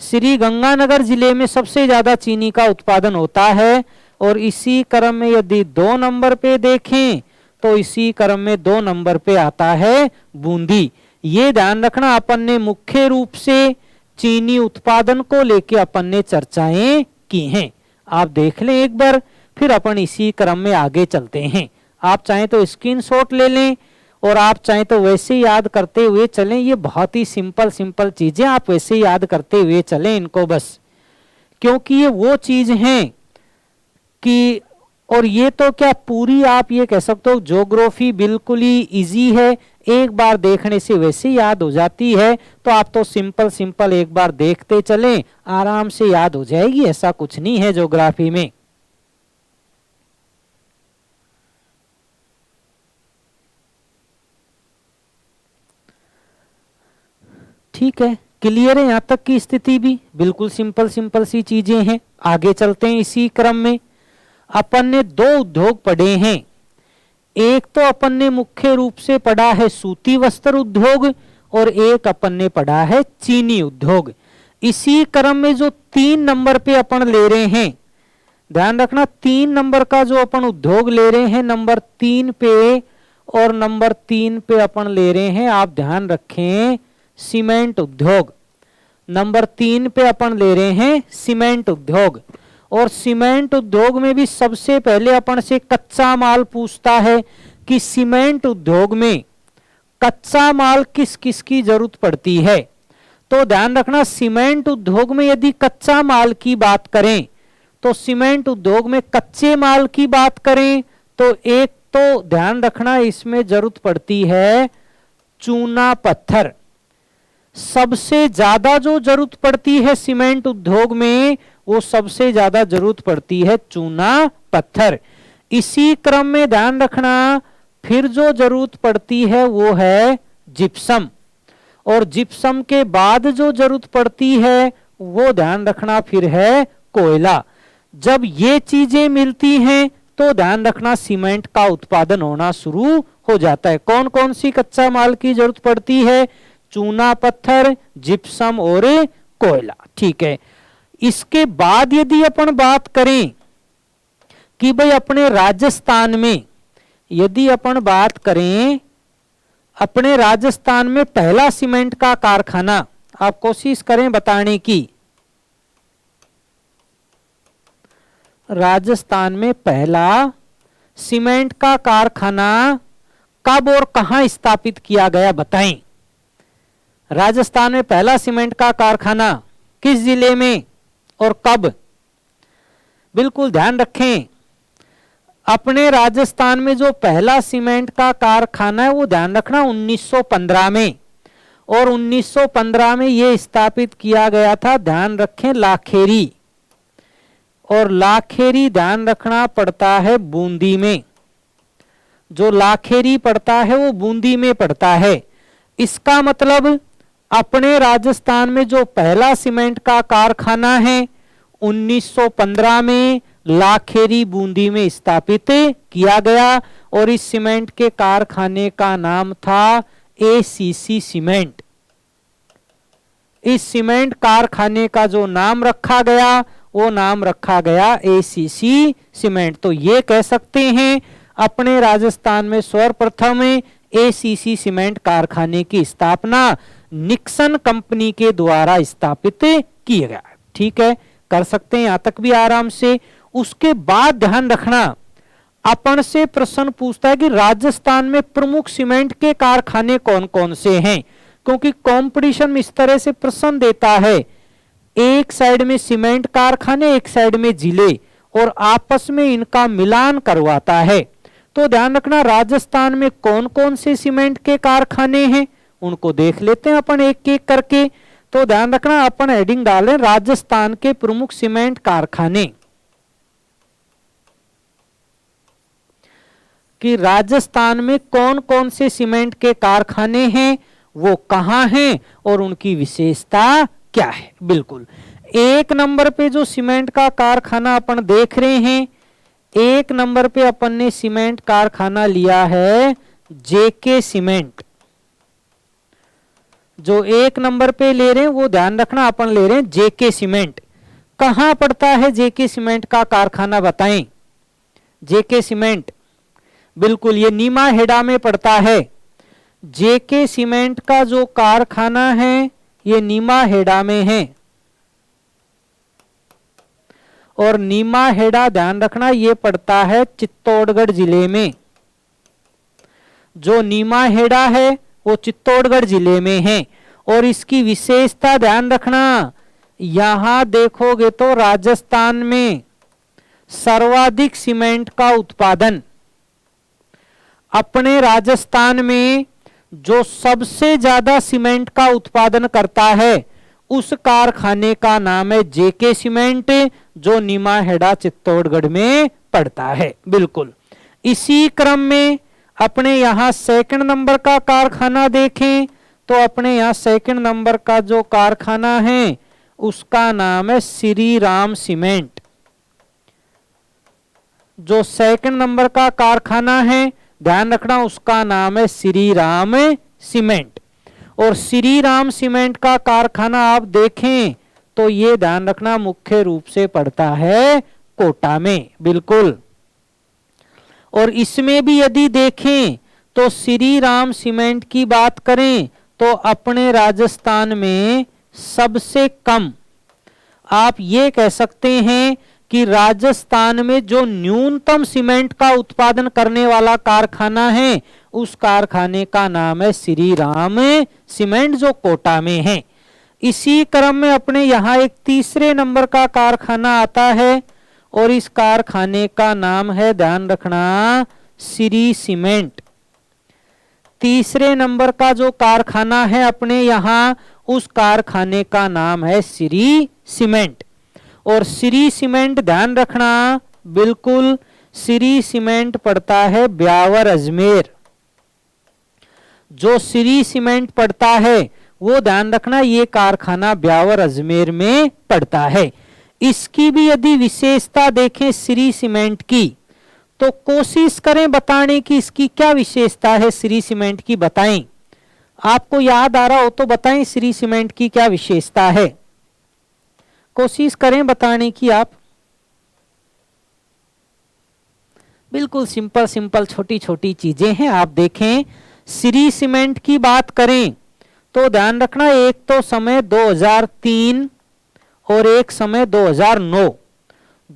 श्री गंगानगर जिले में सबसे ज्यादा चीनी का उत्पादन होता है। और इसी क्रम में यदि 2 नंबर पे देखें तो इसी क्रम में 2 नंबर पे आता है बूंदी। ये ध्यान रखना, अपन ने मुख्य रूप से चीनी उत्पादन को लेके अपन ने चर्चाएं की हैं। आप देख लें एक बार, फिर अपन इसी क्रम में आगे चलते हैं। आप चाहें तो स्क्रीनशॉट ले लें और आप चाहें तो वैसे याद करते हुए चलें। ये बहुत ही सिंपल चीजें, आप वैसे याद करते हुए चलें इनको बस, क्योंकि ये वो चीज हैं कि, और ये तो क्या पूरी आप ये कह सकते हो ज्योग्राफी बिल्कुल ही इजी है, एक बार देखने से वैसे याद हो जाती है। तो आप तो सिंपल एक बार देखते चलें, आराम से याद हो जाएगी, ऐसा कुछ नहीं है ज्योग्राफी में। ठीक है, क्लियर है? यहां तक की स्थिति भी बिल्कुल सिंपल सी चीजें हैं। आगे चलते हैं इसी क्रम में। अपन ने 2 उद्योग पढ़े हैं। एक तो अपन ने मुख्य रूप से पढ़ा है सूती वस्त्र उद्योग और एक अपन ने पढ़ा है चीनी उद्योग। इसी क्रम में जो 3 नंबर पे अपन ले रहे हैं, ध्यान रखना 3 नंबर का जो अपन उद्योग ले रहे हैं नंबर 3 पे, और नंबर 3 पे अपन ले रहे हैं, आप ध्यान रखें, सीमेंट उद्योग। नंबर 3 पे अपन ले रहे हैं सीमेंट उद्योग। और सीमेंट उद्योग में भी सबसे पहले अपन से कच्चा माल पूछता है कि सीमेंट उद्योग में कच्चा माल किस किस की जरूरत पड़ती है। तो ध्यान रखना, सीमेंट उद्योग में यदि कच्चा माल की बात करें तो सीमेंट उद्योग में कच्चे माल की बात करें तो एक तो ध्यान रखना इसमें जरूरत पड़ती है चूना पत्थर। सबसे ज्यादा जो जरूरत पड़ती है सीमेंट उद्योग में, वो सबसे ज्यादा जरूरत पड़ती है चूना पत्थर। इसी क्रम में ध्यान रखना फिर जो जरूरत पड़ती है वो है जिप्सम, और जिप्सम के बाद जो जरूरत पड़ती है वो ध्यान रखना फिर है कोयला। जब ये चीजें मिलती हैं तो ध्यान रखना सीमेंट का उत्पादन होना शुरू हो जाता है। कौन कौन सी कच्चा माल की जरूरत पड़ती है? चूना पत्थर, जिप्सम और कोयला। ठीक है, इसके बाद यदि अपन बात करें कि भाई अपने राजस्थान में, यदि अपन बात करें अपने राजस्थान में पहला सीमेंट का कारखाना, आप कोशिश करें बताने की, राजस्थान में पहला सीमेंट का कारखाना कब और कहां स्थापित किया गया, बताएं। राजस्थान में पहला सीमेंट का कारखाना किस जिले में और कब? बिल्कुल ध्यान रखें, अपने राजस्थान में जो पहला सीमेंट का कारखाना है वो ध्यान रखना 1915 में, और 1915 में ये स्थापित किया गया था, ध्यान रखें, लाखेरी। और लाखेरी ध्यान रखना पड़ता है बूंदी में, जो लाखेरी पड़ता है वो बूंदी में पड़ता है। इसका मतलब अपने राजस्थान में जो पहला सीमेंट का कारखाना है 1915 में लाखेरी बूंदी में स्थापित किया गया, और इस सीमेंट के कारखाने का नाम था एसीसी सीमेंट। इस सीमेंट कारखाने का जो नाम रखा गया वो नाम रखा गया एसीसी सीमेंट। तो ये कह सकते हैं अपने राजस्थान में सर्वप्रथम एसीसी सीमेंट कारखाने की स्थापना निक्सन कंपनी के द्वारा स्थापित किया गया। ठीक है, कर सकते हैं यहां तक भी आराम से। उसके बाद ध्यान रखना अपन से प्रश्न पूछता है कि राजस्थान में प्रमुख सीमेंट के कारखाने कौन कौन से हैं, क्योंकि कंपटीशन में इस तरह से प्रश्न देता है, एक साइड में सीमेंट कारखाने, एक साइड में जिले, और आपस में इनका मिलान करवाता है। तो ध्यान रखना राजस्थान में कौन कौन से सीमेंट के कारखाने हैं उनको देख लेते हैं अपन एक एक करके। तो ध्यान रखना अपन हेडिंग डालें राजस्थान के प्रमुख सीमेंट कारखाने, कि राजस्थान में कौन कौन से सीमेंट के कारखाने हैं, वो कहां हैं और उनकी विशेषता क्या है। बिल्कुल, एक नंबर पे जो सीमेंट का कारखाना अपन देख रहे हैं, एक नंबर पे अपन ने सीमेंट कारखाना लिया है जेके सीमेंट। जो एक नंबर पे ले रहे हैं वो ध्यान रखना अपन ले रहे हैं जेके सीमेंट। कहां पड़ता है जेके सीमेंट का कारखाना, बताएं। जेके सीमेंट बिल्कुल, ये नीमाहेड़ा में पड़ता है। जेके सीमेंट का जो कारखाना है ये नीमाहेड़ा में है। और नीमाहेड़ा ध्यान रखना ये पड़ता है चित्तौड़गढ़ जिले में। जो नीमाहेड़ा है वो चित्तौड़गढ़ जिले में है। और इसकी विशेषता ध्यान रखना, यहां देखोगे तो राजस्थान में सर्वाधिक सीमेंट का उत्पादन, अपने राजस्थान में जो सबसे ज्यादा सीमेंट का उत्पादन करता है उस कारखाने का नाम है जेके सीमेंट, जो नीमाहेड़ा चित्तौड़गढ़ में पड़ता है। बिल्कुल, इसी क्रम में अपने यहां सेकंड नंबर का कारखाना देखें तो अपने यहां सेकंड नंबर का जो कारखाना है उसका नाम है श्री राम सीमेंट। जो सेकंड नंबर का कारखाना है ध्यान रखना उसका नाम है श्री राम सीमेंट। और श्री राम सीमेंट का कारखाना आप देखें तो ये ध्यान रखना मुख्य रूप से पड़ता है कोटा में। बिल्कुल, और इसमें भी यदि देखें तो श्री राम सीमेंट की बात करें तो अपने राजस्थान में सबसे कम, आप ये कह सकते हैं कि राजस्थान में जो न्यूनतम सीमेंट का उत्पादन करने वाला कारखाना है उस कारखाने का नाम है श्री राम सीमेंट, जो कोटा में है। इसी क्रम में अपने यहाँ एक तीसरे नंबर का कारखाना आता है और इस कारखाने का नाम है, ध्यान रखना, श्री सीमेंट। तीसरे नंबर का जो कारखाना है अपने यहाँ उस कारखाने का नाम है श्री सीमेंट। और श्री सीमेंट ध्यान रखना, बिल्कुल श्री सीमेंट पड़ता है ब्यावर अजमेर। जो श्री सीमेंट पड़ता है वो ध्यान रखना ये कारखाना ब्यावर अजमेर में पड़ता है। इसकी भी यदि विशेषता देखें श्री सीमेंट की तो कोशिश करें बताने की इसकी क्या विशेषता है। श्री सीमेंट की बताएं, आपको याद आ रहा हो तो बताएं श्री सीमेंट की क्या विशेषता है, कोशिश करें बताने की आप। बिल्कुल सिंपल सिंपल छोटी छोटी चीजें हैं। आप देखें श्री सीमेंट की बात करें तो ध्यान रखना एक तो समय 2003 और एक समय 2009,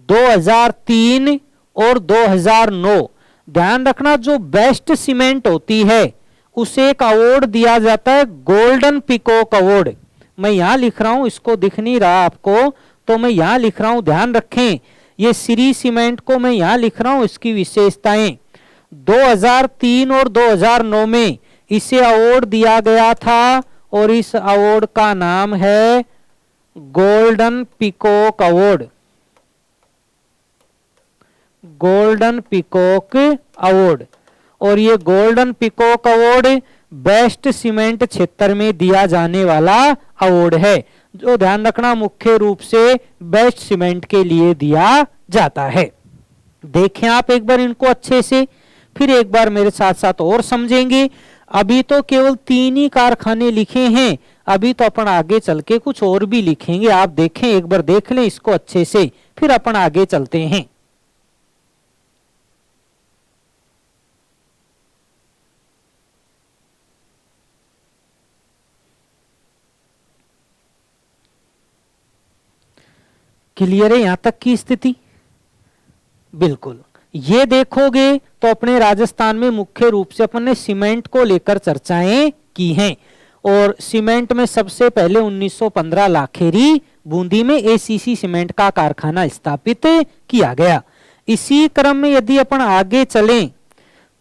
2003 और 2009। ध्यान रखना जो बेस्ट सीमेंट होती है उसे एक अवार्ड दिया जाता है, गोल्डन पीकॉक अवार्ड। मैं यहां लिख रहा हूं, इसको दिख नहीं रहा आपको तो मैं यहां लिख रहा हूं, ध्यान रखें ये श्री सीमेंट को मैं यहां लिख रहा हूं। इसकी विशेषताएं 2003 और 2009 में इसे अवार्ड दिया गया था और इस अवार्ड का नाम है golden peacock award, golden peacock award. और ये golden peacock award best cement क्षेत्र में दिया जाने वाला अवार्ड है, जो ध्यान रखना मुख्य रूप से बेस्ट सीमेंट के लिए दिया जाता है। देखें आप एक बार इनको अच्छे से, फिर एक बार मेरे साथ साथ और समझेंगे। अभी तो केवल 3 ही कारखाने लिखे हैं, अभी तो अपन आगे चल के कुछ और भी लिखेंगे। आप देखें एक बार, देख लें इसको अच्छे से, फिर अपन आगे चलते हैं। क्लियर है यहां तक की स्थिति? बिल्कुल, ये देखोगे तो अपने राजस्थान में मुख्य रूप से अपन ने सीमेंट को लेकर चर्चाएं की हैं। और सीमेंट में सबसे पहले 1915 लाखेरी बूंदी में एसीसी सीमेंट का कारखाना स्थापित किया गया। इसी क्रम में यदि अपन आगे चलें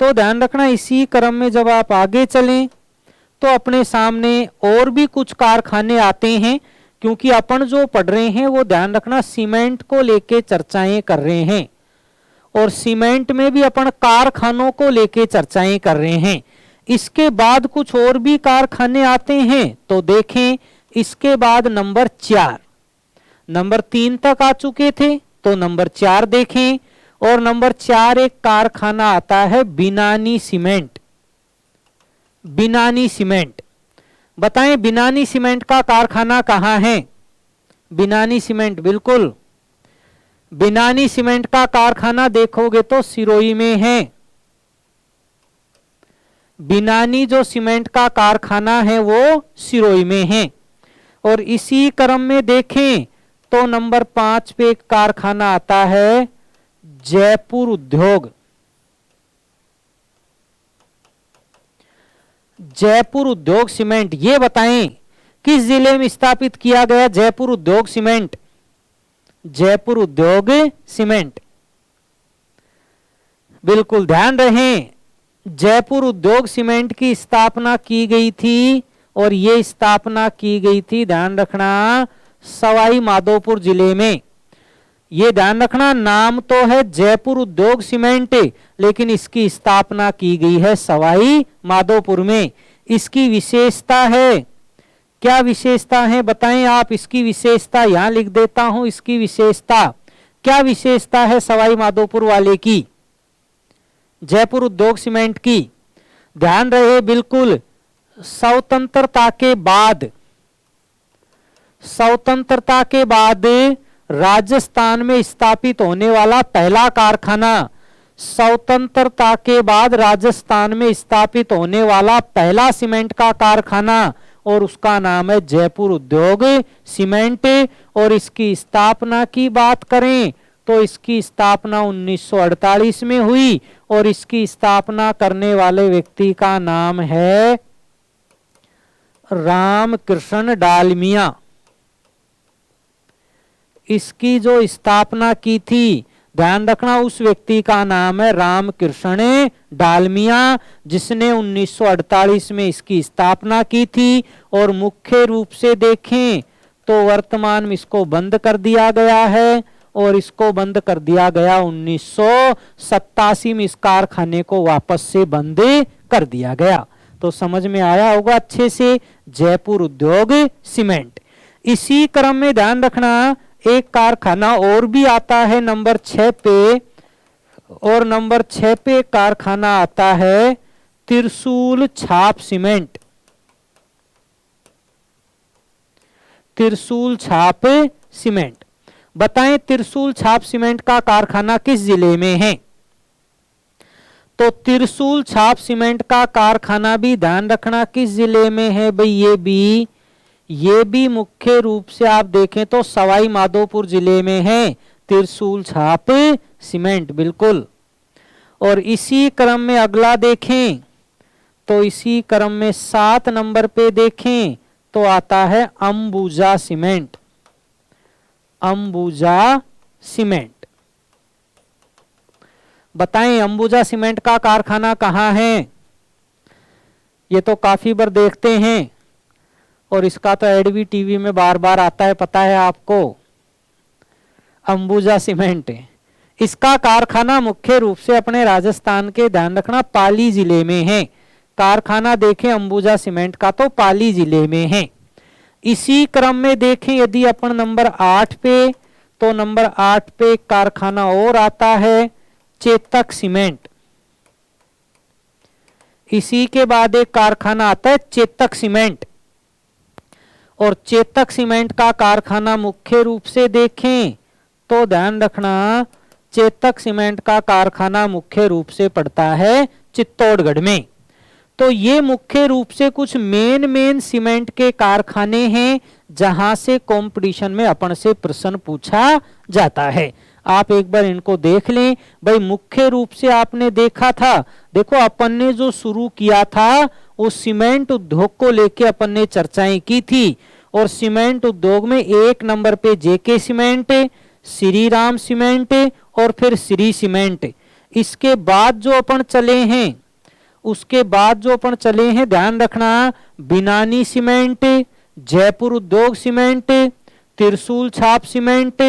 तो ध्यान रखना, इसी क्रम में जब आप आगे चलें तो अपने सामने और भी कुछ कारखाने आते हैं, क्योंकि अपन जो पढ़ रहे हैं वो ध्यान रखना सीमेंट को लेके चर्चाएं कर रहे हैं और सीमेंट में भी अपन कारखानों को लेके चर्चाएं कर रहे हैं। इसके बाद कुछ और भी कारखाने आते हैं तो देखें, इसके बाद नंबर 4, नंबर 3 तक आ चुके थे तो नंबर 4 देखें। और नंबर 4 एक कारखाना आता है बिनानी सीमेंट। बिनानी सीमेंट, बताएं बिनानी सीमेंट का कारखाना कहां है? बिनानी सीमेंट, बिल्कुल बिनानी सीमेंट का कारखाना देखोगे तो सिरोही में है। बिनानी जो सीमेंट का कारखाना है वो सिरोही में है। और इसी क्रम में देखें तो नंबर 5 पे एक कारखाना आता है जयपुर उद्योग। जयपुर उद्योग सीमेंट, ये बताएं किस जिले में स्थापित किया गया जयपुर उद्योग सीमेंट? जयपुर उद्योग सीमेंट, बिल्कुल ध्यान रहे, जयपुर उद्योग सीमेंट की स्थापना की गई थी और ये स्थापना की गई थी, ध्यान रखना, सवाई माधोपुर जिले में। ये ध्यान रखना, नाम तो है जयपुर उद्योग सीमेंट, लेकिन इसकी स्थापना की गई है सवाई माधोपुर में। इसकी विशेषता है, क्या विशेषता है बताएं आप? इसकी विशेषता यहां लिख देता हूं। इसकी विशेषता, क्या विशेषता है सवाई माधोपुर वाले की, जयपुर उद्योग सीमेंट की? ध्यान रहे, बिल्कुल स्वतंत्रता के बाद राजस्थान में स्थापित होने वाला पहला कारखाना, स्वतंत्रता के बाद राजस्थान में स्थापित होने वाला पहला सीमेंट का कारखाना, और उसका नाम है जयपुर उद्योग सीमेंट। और इसकी स्थापना की बात करें तो इसकी स्थापना 1948 में हुई और इसकी स्थापना करने वाले व्यक्ति का नाम है रामकृष्ण डालमिया। इसकी जो स्थापना की थी, ध्यान रखना, उस व्यक्ति का नाम है रामकृष्ण डालमिया, जिसने 1948 में इसकी स्थापना की थी। और मुख्य रूप से देखें तो वर्तमान में इसको बंद कर दिया गया है और इसको बंद कर दिया गया 1987 में, इस कारखाने को वापस से बंद कर दिया गया। तो समझ में आया होगा अच्छे से, जयपुर उद्योग सीमेंट। इसी क्रम में ध्यान रखना, एक कारखाना और भी आता है नंबर 6 पे, और नंबर 6 पे कारखाना आता है त्रिशूल छाप सीमेंट। त्रिशूल छाप सीमेंट, बताएं त्रिशूल छाप सीमेंट का कारखाना किस जिले में है? तो त्रिशूल छाप सीमेंट का कारखाना भी ध्यान रखना किस जिले में है भाई? ये भी मुख्य रूप से आप देखें तो सवाई माधोपुर जिले में है त्रिशूल छाप सीमेंट, बिल्कुल। और इसी क्रम में अगला देखें तो इसी क्रम में 7 नंबर पे देखें तो आता है अंबुजा सीमेंट। अंबुजा सीमेंट, बताएं अंबुजा सीमेंट का कारखाना कहां है? ये तो काफी बार देखते हैं और इसका तो एड भी टीवी में बार बार आता है, पता है आपको। अंबुजा सीमेंट, इसका कारखाना मुख्य रूप से अपने राजस्थान के, ध्यान रखना, पाली जिले में है। कारखाना देखें अंबुजा सीमेंट का तो पाली जिले में है। इसी क्रम में देखें यदि अपन नंबर 8 पे, तो नंबर 8 पे एक कारखाना और आता है चेतक सीमेंट। इसी के बाद एक कारखाना आता है चेतक सीमेंट, और चेतक सीमेंट का कारखाना मुख्य रूप से देखें तो ध्यान रखना, चेतक सीमेंट का कारखाना मुख्य रूप से पड़ता है चित्तौड़गढ़ में। तो ये मुख्य रूप से कुछ मेन सीमेंट के कारखाने हैं जहां से कंपटीशन में अपन से प्रश्न पूछा जाता है। आप एक बार इनको देख लें भाई। मुख्य रूप से आपने देखा था, देखो अपन ने जो शुरू किया था वो सीमेंट उद्योग को लेके अपन ने चर्चाएं की थी, और सीमेंट उद्योग में 1 नंबर पे जेके सीमेंट, श्री राम सीमेंट और फिर श्री सीमेंट। इसके बाद जो अपन चले हैं, उसके बाद जो अपन चले हैं, ध्यान रखना, बिनानी सीमेंट, जयपुर उद्योग सीमेंट, त्रिशूल छाप सीमेंट,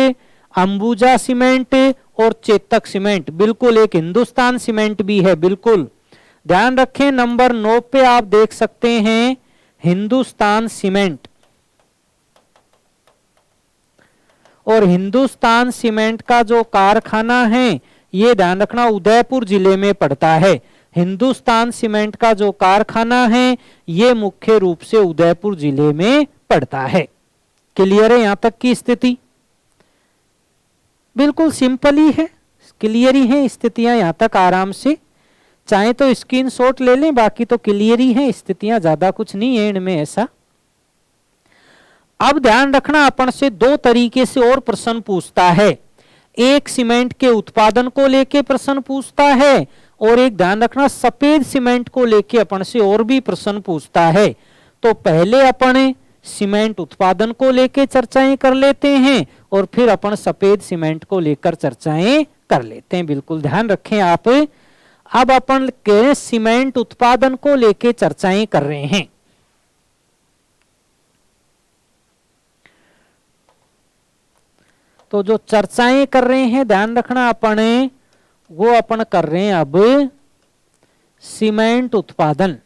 अंबुजा सीमेंट और चेतक सीमेंट। बिल्कुल एक हिंदुस्तान सीमेंट भी है, बिल्कुल ध्यान रखें। नंबर 9 पे आप देख सकते हैं हिंदुस्तान सीमेंट, और हिंदुस्तान सीमेंट का जो कारखाना है ये ध्यान रखना उदयपुर जिले में पड़ता है। हिंदुस्तान सीमेंट का जो कारखाना है ये मुख्य रूप से उदयपुर जिले में पड़ता है। क्लियर है यहां तक की स्थिति? बिल्कुल सिंपल ही है, क्लियर ही है स्थितियां यहां तक आराम से। चाहे तो स्क्रीनशॉट ले लें, बाकी तो क्लियर ही है, स्थितियां ज्यादा कुछ नहीं है इनमें ऐसा। अब ध्यान रखना अपन से दो तरीके से और प्रश्न पूछता है, एक सीमेंट के उत्पादन को लेके प्रश्न पूछता है और एक ध्यान रखना सफेद सीमेंट को लेके अपन से और भी प्रश्न पूछता है। तो पहले अपन सीमेंट उत्पादन को लेके चर्चाएं कर लेते हैं और फिर अपन सफेद सीमेंट को लेकर चर्चाएं कर लेते हैं। बिल्कुल ध्यान रखें आप। अब अपन के सीमेंट उत्पादन को लेके चर्चाएं कर रहे हैं। तो जो चर्चाएं कर रहे हैं ध्यान रखना अपन, वो अपन कर रहे हैं अब सीमेंट उत्पादन।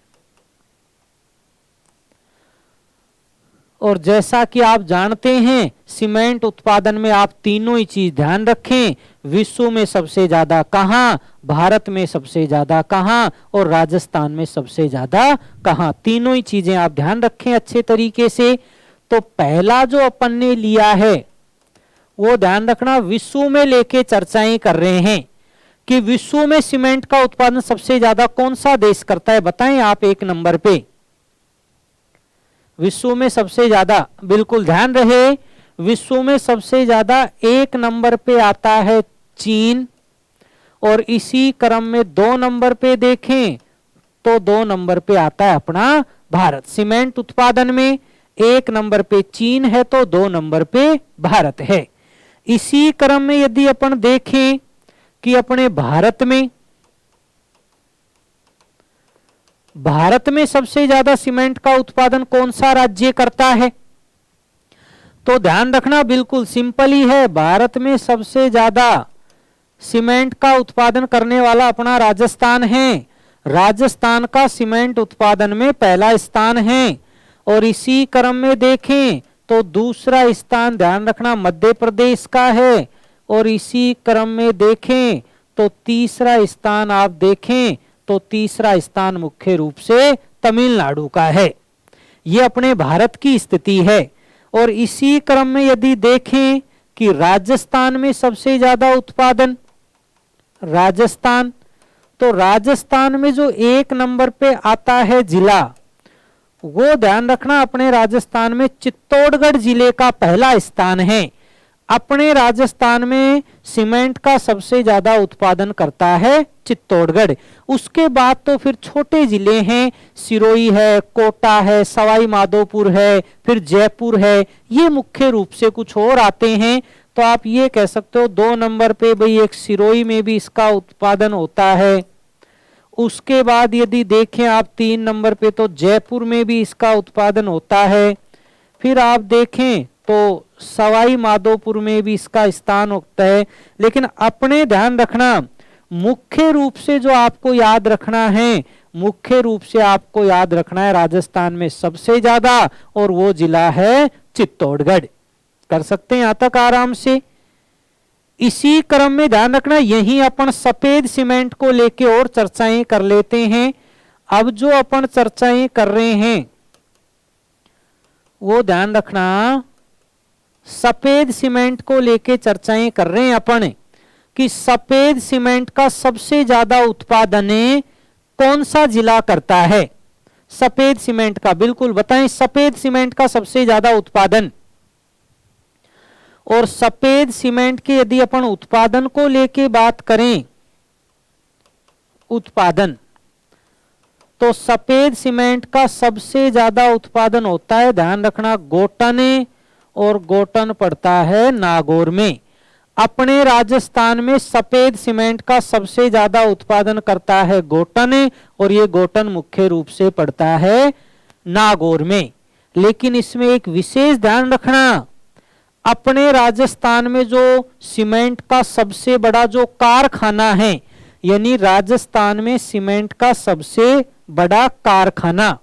और जैसा कि आप जानते हैं सीमेंट उत्पादन में आप तीनों ही चीज ध्यान रखें, विश्व में सबसे ज्यादा कहां, भारत में सबसे ज्यादा कहां और राजस्थान में सबसे ज्यादा कहां, तीनों ही चीजें आप ध्यान रखें अच्छे तरीके से। तो पहला जो अपन ने लिया है वो ध्यान रखना विश्व में लेके चर्चाएं कर रहे हैं कि विश्व में सीमेंट का उत्पादन सबसे ज्यादा कौन सा देश करता है, बताएं आप एक नंबर पे। विश्व में सबसे ज्यादा, बिल्कुल ध्यान रहे, विश्व में सबसे ज्यादा एक नंबर पे आता है चीन, और इसी क्रम में 2 नंबर पे देखें तो 2 नंबर पे आता है अपना भारत। सीमेंट उत्पादन में 1 नंबर पे चीन है तो 2 नंबर पे भारत है। इसी क्रम में यदि अपन देखें कि अपने भारत में सबसे ज्यादा सीमेंट का उत्पादन कौन सा राज्य करता है, तो ध्यान रखना बिल्कुल सिंपल ही है, भारत में सबसे ज्यादा सीमेंट का उत्पादन करने वाला अपना राजस्थान है। राजस्थान का सीमेंट उत्पादन में पहला स्थान है। और इसी क्रम में देखें तो दूसरा स्थान ध्यान रखना मध्य प्रदेश का है, और इसी क्रम में देखें तो तीसरा स्थान आप देखें तो तीसरा स्थान मुख्य रूप से तमिलनाडु का है। ये अपने भारत की स्थिति है। और इसी क्रम में यदि देखें कि राजस्थान में सबसे ज्यादा उत्पादन, राजस्थान, तो राजस्थान में जो 1 नंबर पे आता है जिला, वो ध्यान रखना अपने राजस्थान में चित्तौड़गढ़ जिले का पहला स्थान है। अपने राजस्थान में सीमेंट का सबसे ज्यादा उत्पादन करता है चित्तौड़गढ़। उसके बाद तो फिर छोटे जिले हैं, सिरोही है, कोटा है, सवाई माधोपुर है, फिर जयपुर है, ये मुख्य रूप से कुछ और आते हैं। तो आप ये कह सकते हो 2 नंबर पे भाई एक सिरोही में भी इसका उत्पादन होता है। उसके बाद यदि देखें आप 3 नंबर पे तो जयपुर में भी इसका उत्पादन होता है। फिर आप देखें तो सवाई माधोपुर में भी इसका स्थान होता है। लेकिन अपने ध्यान रखना मुख्य रूप से जो आपको याद रखना है, मुख्य रूप से आपको याद रखना है राजस्थान में सबसे ज्यादा, और वो जिला है चित्तौड़गढ़। कर सकते हैं यहां तक आराम से। इसी क्रम में ध्यान रखना यही अपन सफेद सीमेंट को लेके और चर्चाएं कर लेते हैं। अब जो अपन चर्चाएं कर रहे हैं वो ध्यान रखना सफेद सीमेंट को लेके चर्चाएं कर रहे हैं अपन कि सफेद सीमेंट का सबसे ज्यादा उत्पादन कौन सा जिला करता है। सफेद सीमेंट का बिल्कुल बताएं, सफेद सीमेंट का सबसे ज्यादा उत्पादन। और सफेद सीमेंट के यदि अपन उत्पादन को लेके बात करें, उत्पादन, तो सफेद सीमेंट का सबसे ज्यादा उत्पादन होता है, ध्यान रखना, गोटन, और गोटन पड़ता है नागौर में। अपने राजस्थान में सफेद सीमेंट का सबसे ज्यादा उत्पादन करता है गोटन, और ये गोटन मुख्य रूप से पड़ता है नागौर में। लेकिन इसमें एक विशेष ध्यान रखना, अपने राजस्थान में जो सीमेंट का सबसे बड़ा जो कारखाना है, यानी राजस्थान में सीमेंट का सबसे बड़ा कारखाना,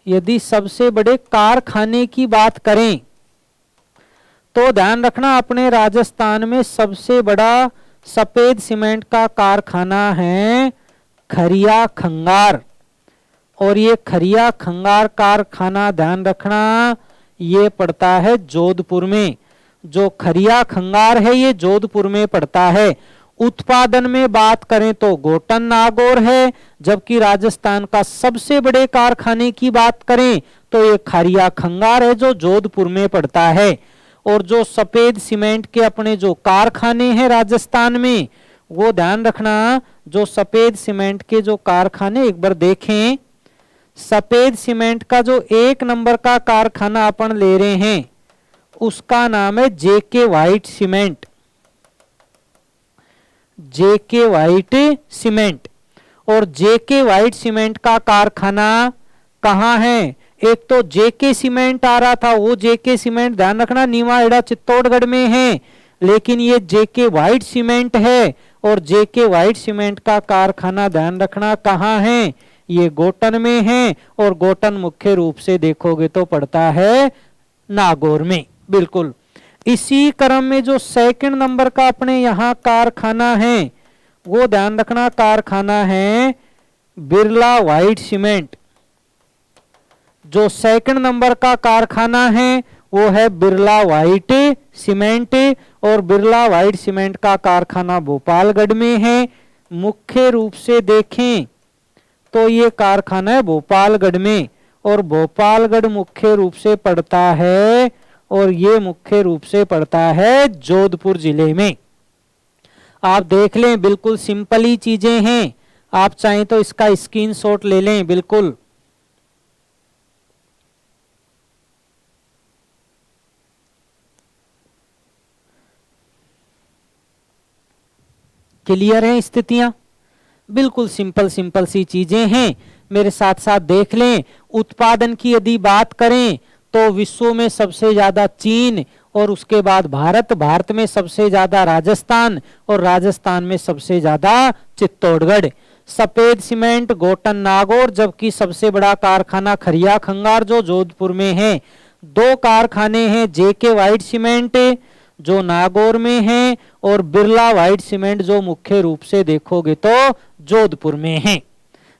यदि सबसे बड़े कारखाने की बात करें तो ध्यान रखना अपने राजस्थान में सबसे बड़ा सफेद सीमेंट का कारखाना है खरिया खंगार। और ये खरिया खंगार कारखाना ध्यान रखना ये पड़ता है जोधपुर में। जो खरिया खंगार है ये जोधपुर में पड़ता है। उत्पादन में बात करें तो गोटन नागौर है, जबकि राजस्थान का सबसे बड़े कारखाने की बात करें तो ये खारिया खंगार है जो जोधपुर में पड़ता है। और जो सफेद सीमेंट के अपने जो कारखाने हैं राजस्थान में, वो ध्यान रखना, जो सफेद सीमेंट के जो कारखाने एक बार देखें, सफेद सीमेंट का जो 1 नंबर का कारखाना अपन ले रहे हैं उसका नाम है जेके व्हाइट सीमेंट, जेके व्हाइट सीमेंट। और जेके व्हाइट सीमेंट का कारखाना कहां है? एक तो जेके सीमेंट आ रहा था, वो जेके सीमेंट ध्यान रखना नीवाड़ा चित्तौड़गढ़ में है, लेकिन ये जेके व्हाइट सीमेंट है। और जेके व्हाइट सीमेंट का कारखाना ध्यान रखना कहां है? ये गोटन में है, और गोटन मुख्य रूप से देखोगे तो पड़ता है नागौर में। बिल्कुल इसी क्रम में जो 2nd नंबर का अपने यहां कारखाना है वो ध्यान रखना कारखाना है बिरला व्हाइट सीमेंट। जो 2nd नंबर का कारखाना है वो है बिरला व्हाइट सीमेंट, और बिरला व्हाइट सीमेंट का कारखाना भोपालगढ़ में है। मुख्य रूप से देखें तो ये कारखाना है भोपालगढ़ में, और भोपालगढ़ मुख्य रूप से पड़ता है, और ये मुख्य रूप से पड़ता है जोधपुर जिले में। आप देख लें, बिल्कुल सिंपल ही चीजें हैं, आप चाहें तो इसका स्क्रीनशॉट ले लें। बिल्कुल क्लियर है स्थितियां, बिल्कुल सिंपल सिंपल सी चीजें हैं, मेरे साथ साथ देख लें। उत्पादन की यदि बात करें तो विश्व में सबसे ज्यादा चीन, और उसके बाद भारत, भारत में सबसे ज्यादा राजस्थान, और राजस्थान में सबसे ज्यादा चित्तौड़गढ़। सफेद सीमेंट गोटन नागौर, जबकि सबसे बड़ा कारखाना खरिया खंगार जो जोधपुर में है। 2 कारखाने हैं जेके व्हाइट सीमेंट जो नागौर में है, और बिरला व्हाइट सीमेंट जो मुख्य रूप से देखोगे तो जोधपुर में है।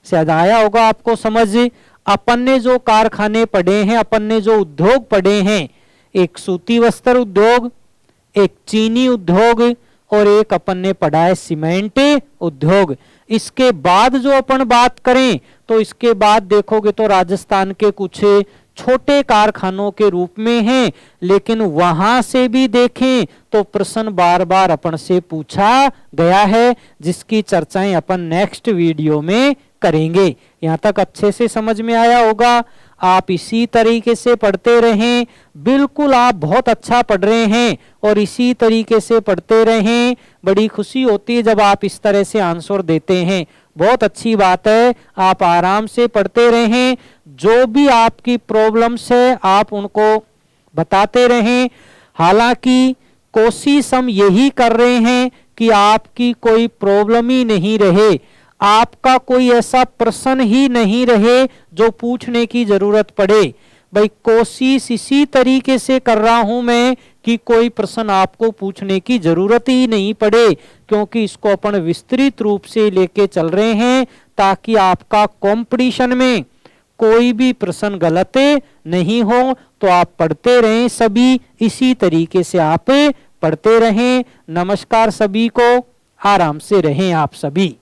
शायद आया होगा आपको समझ। अपन ने जो कारखाने पढ़े हैं, अपन ने जो उद्योग पढ़े हैं, एक सूती वस्त्र उद्योग, एक चीनी उद्योग, और एक अपन ने पढ़ा है सीमेंट उद्योग। इसके बाद जो अपन बात करें तो इसके बाद देखोगे तो राजस्थान के कुछ छोटे कारखानों के रूप में हैं, लेकिन वहां से भी देखें तो प्रश्न बार बार अपन से पूछा गया है, जिसकी चर्चाएं अपन नेक्स्ट वीडियो में करेंगे। यहां तक अच्छे से समझ में आया होगा। आप इसी तरीके से पढ़ते रहें, बिल्कुल आप बहुत अच्छा पढ़ रहे हैं, और इसी तरीके से पढ़ते रहें। बड़ी खुशी होती है जब आप इस तरह से आंसर देते हैं, बहुत अच्छी बात है। आप आराम से पढ़ते रहें, जो भी आपकी प्रॉब्लम्स है आप उनको बताते रहें। हालांकि कोशिश हम यही कर रहे हैं कि आपकी कोई प्रॉब्लम ही नहीं रहे, आपका कोई ऐसा प्रश्न ही नहीं रहे जो पूछने की जरूरत पड़े। भाई कोशिश इसी तरीके से कर रहा हूं मैं कि कोई प्रश्न आपको पूछने की जरूरत ही नहीं पड़े, क्योंकि इसको अपन विस्तृत रूप से लेके चल रहे हैं ताकि आपका कंपटीशन में कोई भी प्रश्न गलत नहीं हो। तो आप पढ़ते रहें, सभी इसी तरीके से आप पढ़ते रहें। नमस्कार सभी को, आराम से रहें आप सभी।